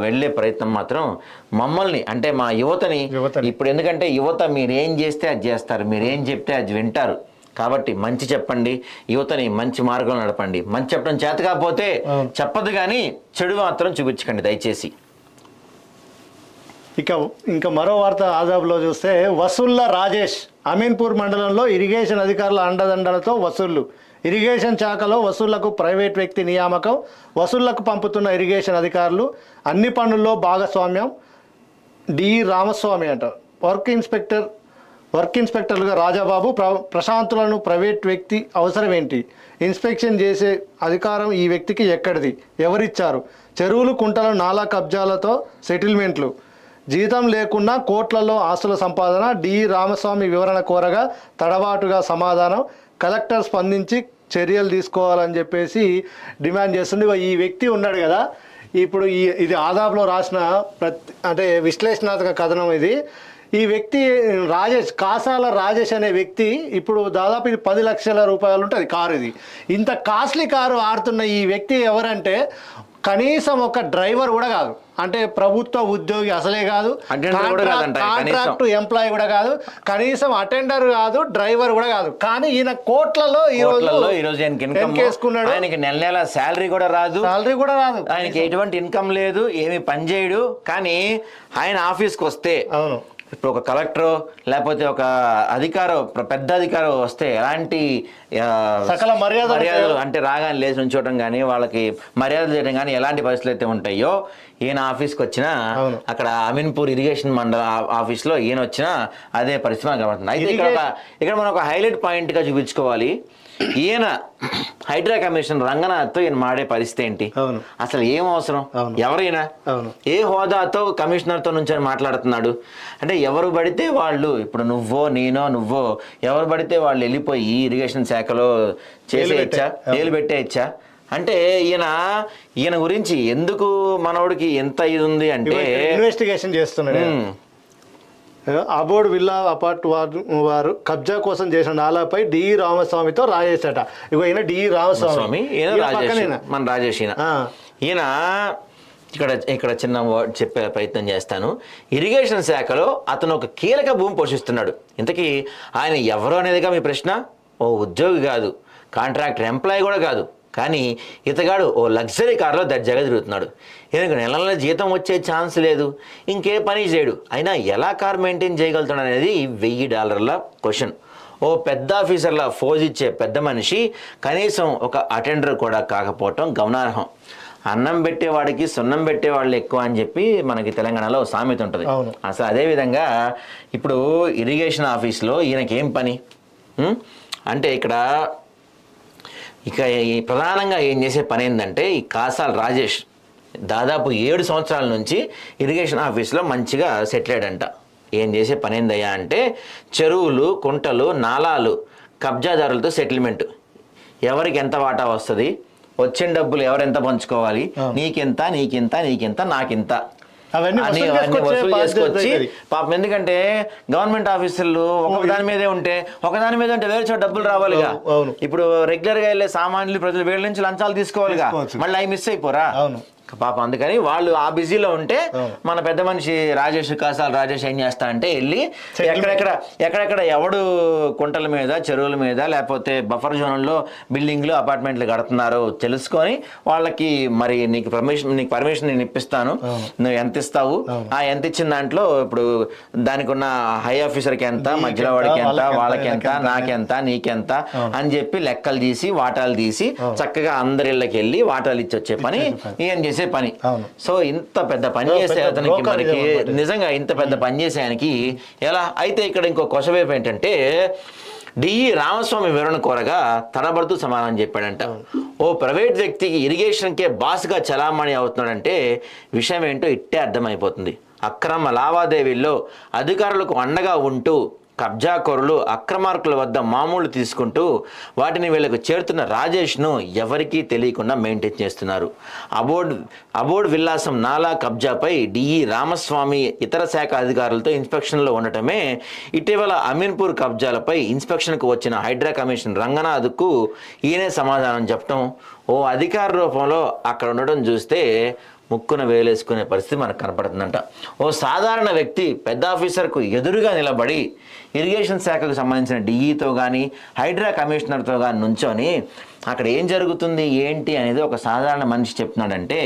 వెళ్ళే ప్రయత్నం మాత్రం మమ్మల్ని అంటే మా యువతని ఇప్పుడు, ఎందుకంటే యువత మీరేం చేస్తే అది చేస్తారు, మీరేం చెప్తే అది వింటారు. కాబట్టి మంచి చెప్పండి, యువతని మంచి మార్గంలో నడపండి. మంచి చెప్పడం చేత కాకపోతే చెప్పదు, కానీ చెడు మాత్రం చూపించకండి దయచేసి. ఇంకా మరో వార్త ఆదాబ్లో చూస్తే వసూళ్ల రాజేష్ అమీన్పూర్ మండలంలో ఇరిగేషన్ అధికారుల అండదండలతో వసూళ్లు. ఇరిగేషన్ శాఖలో వసూళ్లకు ప్రైవేట్ వ్యక్తి నియామకం, వసూళ్లకు పంపుతున్న ఇరిగేషన్ అధికారులు అన్ని పనుల్లో భాగస్వామ్యం. డి రామస్వామి అంట వర్క్ ఇన్స్పెక్టర్లుగా రాజాబాబు. ప్రశాంతులను ప్రైవేట్ వ్యక్తి అవసరం ఏంటి? ఇన్స్పెక్షన్ చేసే అధికారం ఈ వ్యక్తికి ఎక్కడిది? ఎవరిచ్చారు? చెరువులు కుంటలు నాలా కబ్జాలతో సెటిల్మెంట్లు, జీతం లేకుండా కోట్లలో ఆస్తుల సంపాదన. డి రామస్వామి వివరణ కోరగా తడబాటుగా సమాధానం. కలెక్టర్ స్పందించి చర్యలు తీసుకోవాలని చెప్పేసి డిమాండ్ చేస్తుంది. ఈ వ్యక్తి ఉన్నాడు కదా, ఇప్పుడు ఇది ఆదాబ్లో రాసిన అంటే విశ్లేషణాత్మక కథనం ఇది. ఈ వ్యక్తి రాజేష్, కాసాల రాజేష్ అనే వ్యక్తి ఇప్పుడు దాదాపు ఇది 10 లక్షల రూపాయలు ఉంటుంది కారు. ఇది ఇంత కాస్ట్లీ కారు ఆడుతున్న ఈ వ్యక్తి ఎవరంటే కనీసం ఒక డ్రైవర్ కూడా కాదు, అంటే ప్రభుత్వ ఉద్యోగి అసలే కాదు, కాంట్రాక్ట్ ఎంప్లాయీ కూడా కాదు, కనీసం అటెండర్ కాదు, డ్రైవర్ కూడా కాదు. కానీ ఈయన కోట్లలో ఈ రోజు వేసుకున్నాడు. ఆయనకి నెల శాలరీ కూడా రాదు, ఆయనకి ఎటువంటి ఇన్కమ్ లేదు, ఏమి పని చేయడు. కానీ ఆయన ఆఫీస్కి వస్తే, అవును, ఇప్పుడు ఒక కలెక్టర్ లేకపోతే ఒక అధికారం, పెద్ద అధికారం వస్తే ఎలాంటి సకల మర్యాదలు అంటే రాగానే లేచి ఉంచోవడం కానీ, వాళ్ళకి మర్యాదలు చేయడం కానీ ఎలాంటి పరిస్థితులు అయితే ఉంటాయో, ఈయన ఆఫీస్కి వచ్చినా, అక్కడ అమీన్పూర్ ఇరిగేషన్ మండల ఆఫీస్లో ఈయన వచ్చినా అదే పరిస్థితి మనకు కనబడుతుంది. అయితే ఇక్కడ మనం ఒక హైలైట్ పాయింట్గా చూపించుకోవాలి. ఈయన హైడ్రా కమిషన్ రంగనాథ్తో ఈయన మాడే పరిస్థితి ఏంటి? అసలు ఏం అవసరం? ఎవరైనా ఏ హోదాతో కమిషనర్తో నుంచి మాట్లాడుతున్నాడు? అంటే ఎవరు పడితే వాళ్ళు, ఇప్పుడు నువ్వో ఎవరు పడితే వాళ్ళు వెళ్ళిపోయి ఇరిగేషన్ శాఖలో చేసేయచ్చా, ఏలు పెట్టేయచ్చా? అంటే ఈయన గురించి ఎందుకు మనోడికి ఎంత ఇది ఉంది అంటే ఇన్వెస్టిగేషన్ చేస్తున్నాడు. అబోర్డ్ విల్లా అపార్ట్ వారు కబ్జా కోసం చేసిన నాలాపై డి రామస్వామితో రాజేశాట. ఇగో ఈయన డి రామస్వామి, మన రాజేష్. ఈయన ఇక్కడ చిన్న వర్డ్ చెప్పే ప్రయత్నం చేస్తాను. ఇరిగేషన్ శాఖలో అతను ఒక కీలక భూమి పోషిస్తున్నాడు. ఇంతకీ ఆయన ఎవరు అనేదిగా మీ ప్రశ్న? ఓ ఉద్యోగి కాదు, కాంట్రాక్టర్ ఎంప్లాయీ కూడా కాదు, కానీ ఇతగాడు ఓ లగ్జరీ కార్లో దర్జాగా తిరుగుతున్నాడు. ఈయనకు నెల జీతం వచ్చే ఛాన్స్ లేదు, ఇంకే పని చేయడు, అయినా ఎలా కార్ మెయింటైన్ చేయగలుగుతాడు అనేది $1000 క్వశ్చన్. ఓ పెద్ద ఆఫీసర్లా ఫోజ్ ఇచ్చే పెద్ద మనిషి కనీసం ఒక అటెండర్ కూడా కాకపోవటం గమనార్హం. అన్నం పెట్టేవాడికి సున్నం పెట్టేవాళ్ళు ఎక్కువ అని చెప్పి మనకి తెలంగాణలో సామెత ఉంటుంది. అసలు అదేవిధంగా ఇప్పుడు ఇరిగేషన్ ఆఫీస్లో ఈయనకేం పని అంటే, ఇక ప్రధానంగా ఏం చేసే పని ఏంటంటే, ఈ కాసాల రాజేష్ దాదాపు 7 సంవత్సరాల నుంచి ఇరిగేషన్ ఆఫీస్లో మంచిగా సెటిల్ అయ్యాడంట. ఏం చేసే పని ఏందయ్యా అంటే, చెరువులు, కుంటలు, నాలాలు కబ్జాదారులతో సెటిల్మెంట్. ఎవరికి ఎంత వాటా వస్తుంది, వచ్చిన డబ్బులు ఎవరెంత పంచుకోవాలి, నీకింత నాకింత అవన్నీ వసూలు చేసుకొచ్చి పాపం. ఎందుకంటే గవర్నమెంట్ ఆఫీసర్లు ఒకదాని మీదే ఉంటే వేరే చోట డబ్బులు రావాలిగా. ఇప్పుడు రెగ్యులర్ గా వెళ్ళే సామాన్యులు ప్రజలు వీళ్ళ నుంచి లంచాలు తీసుకోవాలిగా, మళ్ళీ అవి మిస్ అయిపోరా పాపం. అందుకని వాళ్ళు ఆ బిజీలో ఉంటే మన పెద్ద మనిషి కాసాల రాజేష్ ఏం చేస్తా అంటే వెళ్ళి ఎక్కడెక్కడ ఎవడు కుంటల మీద, చెరువుల మీద, లేకపోతే బఫర్ జోన్లో బిల్డింగ్లు, అపార్ట్మెంట్లు కడుతున్నారో తెలుసుకొని వాళ్ళకి మరి నీకు పర్మిషన్ నేను ఇప్పిస్తాను, నువ్వు ఎంత ఇస్తావు, ఆ ఎంత ఇచ్చిన దాంట్లో ఇప్పుడు దానికి ఉన్న హై ఆఫీసర్కి ఎంత, మధ్యలో వాడికి ఎంత, వాళ్ళకి ఎంత, నాకెంత, నీకెంత అని చెప్పి లెక్కలు తీసి వాటాలు తీసి చక్కగా అందరిళ్ళకి వెళ్ళి వాటాలు ఇచ్చి వచ్చే పని ఈయన చేసే పని. సో ఇంత పెద్ద పని చేసే అతనికి, మనకి నిజంగా ఇంత పెద్ద పని చేసే ఆయనకి ఎలా? అయితే ఇక్కడ ఇంకో కొసవైపు ఏంటంటే, డి రామస్వామి వివరణ కోరగా తడబడుతూ సమాధానం చెప్పాడంట. ఓ ప్రైవేట్ వ్యక్తికి ఇరిగేషన్కే బాస్గా చలామణి అవుతున్నాడంటే విషయం ఏంటో ఇట్టే అర్థమైపోతుంది. అక్రమ లావాదేవీల్లో అధికారులకు అండగా ఉంటూ కబ్జాకోరులు అక్రమార్కుల వద్ద మామూలు తీసుకుంటూ వాటిని వీళ్ళకు చేరుతున్న రాజేష్ను ఎవరికీ తెలియకుండా మెయింటైన్ చేస్తున్నారు. అబోర్డ్ విల్లాసం నాలా కబ్జాపై డిఈ రామస్వామి ఇతర శాఖ అధికారులతో ఇన్స్పెక్షన్లో ఉండటమే ఇటీవల అమీన్పూర్ కబ్జాలపై ఇన్స్పెక్షన్కు వచ్చిన హైడ్రా కమిషన్ రంగనాథ్కు ఈయనే సమాధానం చెప్పడం, ఓ అధికార రూపంలో అక్కడ ఉండడం చూస్తే ముక్కున వేలేసుకునే పరిస్థితి మనకు కనపడుతుందంట. ఓ సాధారణ వ్యక్తి పెద్ద ఆఫీసర్కు ఎదురుగా నిలబడి ఇరిగేషన్ శాఖకు సంబంధించిన డిఈతో కానీ హైడ్రా కమిషనర్తో కానీ నుంచొని అక్కడ ఏం జరుగుతుంది ఏంటి అనేది ఒక సాధారణ మనిషి చెప్తున్నాడంటే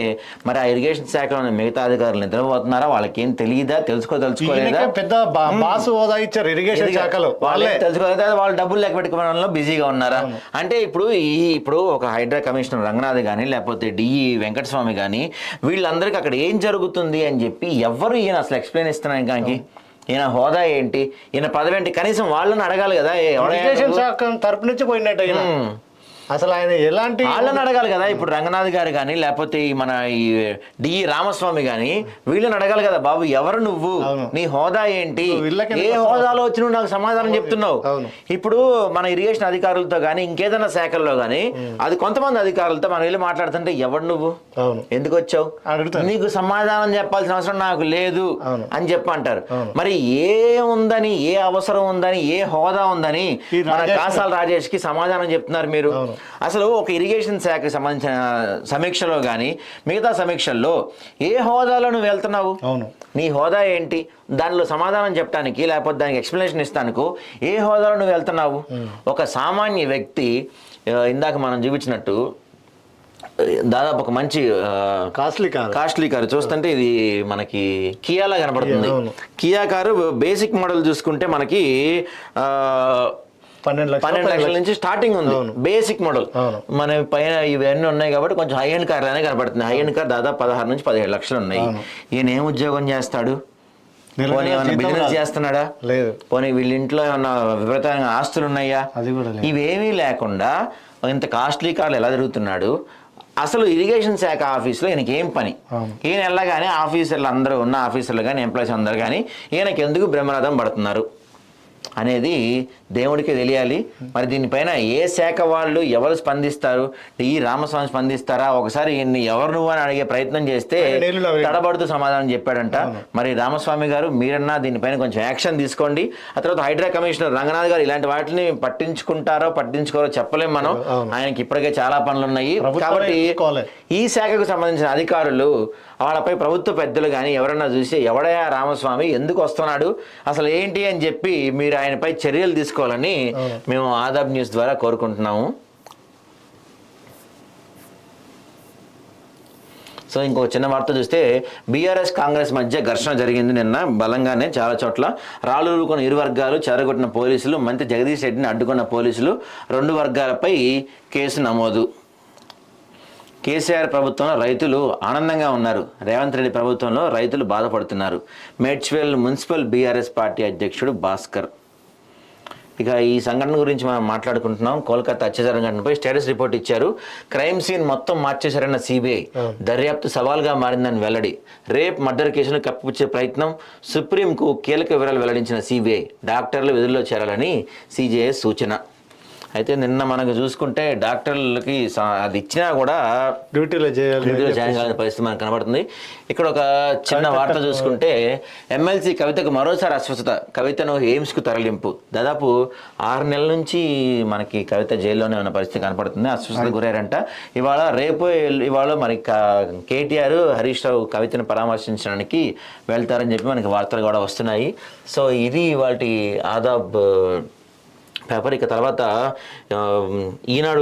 మరి ఆ ఇరిగేషన్ శాఖలో ఉన్న మిగతా అధికారులు నిద్రపోతున్నారా, వాళ్ళకి ఏం తెలియదా, తెలుసుకోలేదా? పెద్ద బాసు హోదా ఇచ్చారు ఇరిగేషన్ శాఖలో, వాళ్ళే తెలుసుకోలేదా, వాళ్ళు డబ్బులు లెక్క పెట్టుకోవడంలో బిజీగా ఉన్నారా? అంటే ఇప్పుడు ఒక హైడ్రా కమిషనర్ రంగనాథ్ కానీ లేకపోతే డిఈ వెంకటస్వామి కానీ వీళ్ళందరికీ అక్కడ ఏం జరుగుతుంది అని చెప్పి ఎవరు ఈయన అసలు ఎక్స్ప్లెయిన్ ఇస్తున్నాను కానీ ఈయన హోదా ఏంటి, ఈయన పదవి ఏంటి, కనీసం వాళ్ళని అడగాలి కదా. ఇరిగేషన్ శాఖ తరపు నుంచి పోయినట్టు అసలు ఆయన ఎలాంటి వాళ్ళని అడగాలి కదా. ఇప్పుడు రంగనాథ్ గారు కానీ లేకపోతే మన ఈ డిఈ రామస్వామి కానీ వీళ్ళని అడగాలి కదా, బాబు ఎవరు నువ్వు, నీ హోదా ఏంటి, ఏ హోదాలో వచ్చి నువ్వు నాకు సమాధానం చెప్తున్నావు. ఇప్పుడు మన ఇరిగేషన్ అధికారులతో కానీ ఇంకేదైనా శాఖల్లో కానీ అది కొంతమంది అధికారులతో మనం వెళ్ళి మాట్లాడుతుంటే ఎవరు నువ్వు, ఎందుకు వచ్చావు, నీకు సమాధానం చెప్పాల్సిన అవసరం నాకు లేదు అని చెప్పంటారు. మరి ఏ ఉందని, ఏ అవసరం ఉందని, ఏ హోదా ఉందని మన కాసాల రాజేష్ కి సమాధానం చెప్తున్నారు మీరు? అసలు ఒక ఇరిగేషన్ శాఖకి సంబంధించిన సమీక్షలో కానీ మిగతా సమీక్షల్లో ఏ హోదాలో నువ్వు వెళ్తున్నావు, నీ హోదా ఏంటి, దానిలో సమాధానం చెప్పడానికి లేకపోతే దానికి ఎక్స్ప్లెనేషన్ ఇస్తానికి ఏ హోదాలో నువ్వు వెళ్తున్నావు? ఒక సామాన్య వ్యక్తి ఇందాక మనం చూపించినట్టు దాదాపు ఒక మంచి కాస్ట్లీ కారు చూస్తుంటే ఇది మనకి కియాలా కనబడుతుంది. కియా కారు బేసిక్ మోడల్ చూసుకుంటే మనకి 12 లక్షల నుంచి స్టార్టింగ్ ఉంది. బేసిక్ మోడల్ మన పైన ఇవన్నీ ఉన్నాయి కాబట్టి కొంచెం హై ఎండ్ కార్ అనే కనపడుతుంది. హై ఎండ్ కార్ దాదాపు 16 నుంచి 17 లక్షలు ఉన్నాయి. ఈయన ఏం ఉద్యోగం చేస్తాడు, పోనీ ఏమన్నా బిజినెస్ చేస్తున్నాడా, లేదు పోనీ వీళ్ళ ఇంట్లో ఏమన్నా విపరీతంగా ఆస్తులు ఉన్నాయా, ఇవేమీ లేకుండా ఇంత కాస్ట్లీ కార్లు ఎలా తిరుగుతున్నాడు? అసలు ఇరిగేషన్ శాఖ ఆఫీస్లో ఈయనకి ఏం పని? ఈయన వెళ్ళగానే ఆఫీసర్లు అందరూ ఉన్న ఆఫీసర్లు కానీ ఎంప్లాయీస్ అందరూ కానీ ఈయనకి ఎందుకు బ్రహ్మరథం పడుతున్నారు అనేది దేవుడికి తెలియాలి. మరి దీనిపైన ఏ శాఖ వాళ్ళు ఎవరు స్పందిస్తారు? ఈ రామస్వామి స్పందిస్తారా? ఒకసారి ఈయన్ని ఎవరు నువ్వు అని అడిగే ప్రయత్నం చేస్తే తడబడుతూ సమాధానం చెప్పాడంట. మరి రామస్వామి గారు మీరన్నా దీనిపైన కొంచెం యాక్షన్ తీసుకోండి. ఆ తర్వాత హైడ్రా కమిషనర్ రంగనాథ్ గారు ఇలాంటి వాటిని పట్టించుకుంటారో పట్టించుకోరో చెప్పలేం మనం. ఆయనకి ఇప్పటికే చాలా పనులు ఉన్నాయి కాబట్టి ఈ శాఖకు సంబంధించిన అధికారులు వాళ్ళపై ప్రభుత్వ పెద్దలు కానీ ఎవరన్నా చూసి ఎవడయా రామస్వామి ఎందుకు వస్తున్నాడు అసలు ఏంటి అని చెప్పి మీరు ఆయనపై చర్యలు తీసుకోవాలని మేము ఆదాబ్ న్యూస్ ద్వారా కోరుకుంటున్నాము. సో ఇంకో చిన్న వార్త చూస్తే బీఆర్ఎస్ కాంగ్రెస్ మధ్య ఘర్షణ జరిగింది నిన్న బలంగానే చాలా చోట్ల. రాళ్ళూరుకున్న ఇరు వర్గాలు చెరగొట్టిన పోలీసులు, మంత్రి జగదీష్ రెడ్డిని అడ్డుకున్న పోలీసులు, 2 వర్గాలపై కేసు నమోదు. కేసీఆర్ ప్రభుత్వంలో రైతులు ఆనందంగా ఉన్నారు, రేవంత్ రెడ్డి ప్రభుత్వంలో రైతులు బాధపడుతున్నారు. మేడ్చల్ మున్సిపల్ బీఆర్ఎస్ పార్టీ అధ్యక్షుడు భాస్కర్. ఇక ఈ సంఘటన గురించి మనం మాట్లాడుకుంటున్నాం. కోల్కతా అత్యాచారం ఘటనపై స్టేటస్ రిపోర్ట్ ఇచ్చారు. క్రైమ్ సీన్ మొత్తం మార్చేశారన్న సిబిఐ, దర్యాప్తు సవాల్గా మారిందని వెల్లడి. రేప్ మర్డర్ కేసును కప్పిపుచ్చే ప్రయత్నం, సుప్రీంకు కీలక వివరాలు వెల్లడించిన సిబిఐ. డాక్టర్లు విధుల్లో చేరాలని సిజేఐ సూచన. అయితే నిన్న మనకు చూసుకుంటే డాక్టర్లకి అది ఇచ్చినా కూడా డ్యూటీలో చేయాల్సిన పరిస్థితి మనకు కనబడుతుంది. ఇక్కడ ఒక చిన్న వార్త చూసుకుంటే ఎమ్మెల్సీ కవితకు మరోసారి అస్వస్థత, కవితను ఎయిమ్స్కు తరలింపు. దాదాపు 6 నెలల నుంచి మనకి కవిత జైల్లోనే ఉన్న పరిస్థితి కనపడుతుంది. అస్వస్థత గురయ్యారంట. ఇవాళ మరి కేటీఆర్, హరీష్ రావు కవితను పరామర్శించడానికి వెళ్తారని చెప్పి మనకి వార్తలు కూడా వస్తున్నాయి. సో ఇది వాటి ఆదాబ్ పేపర్. ఇక తర్వాత ఈనాడు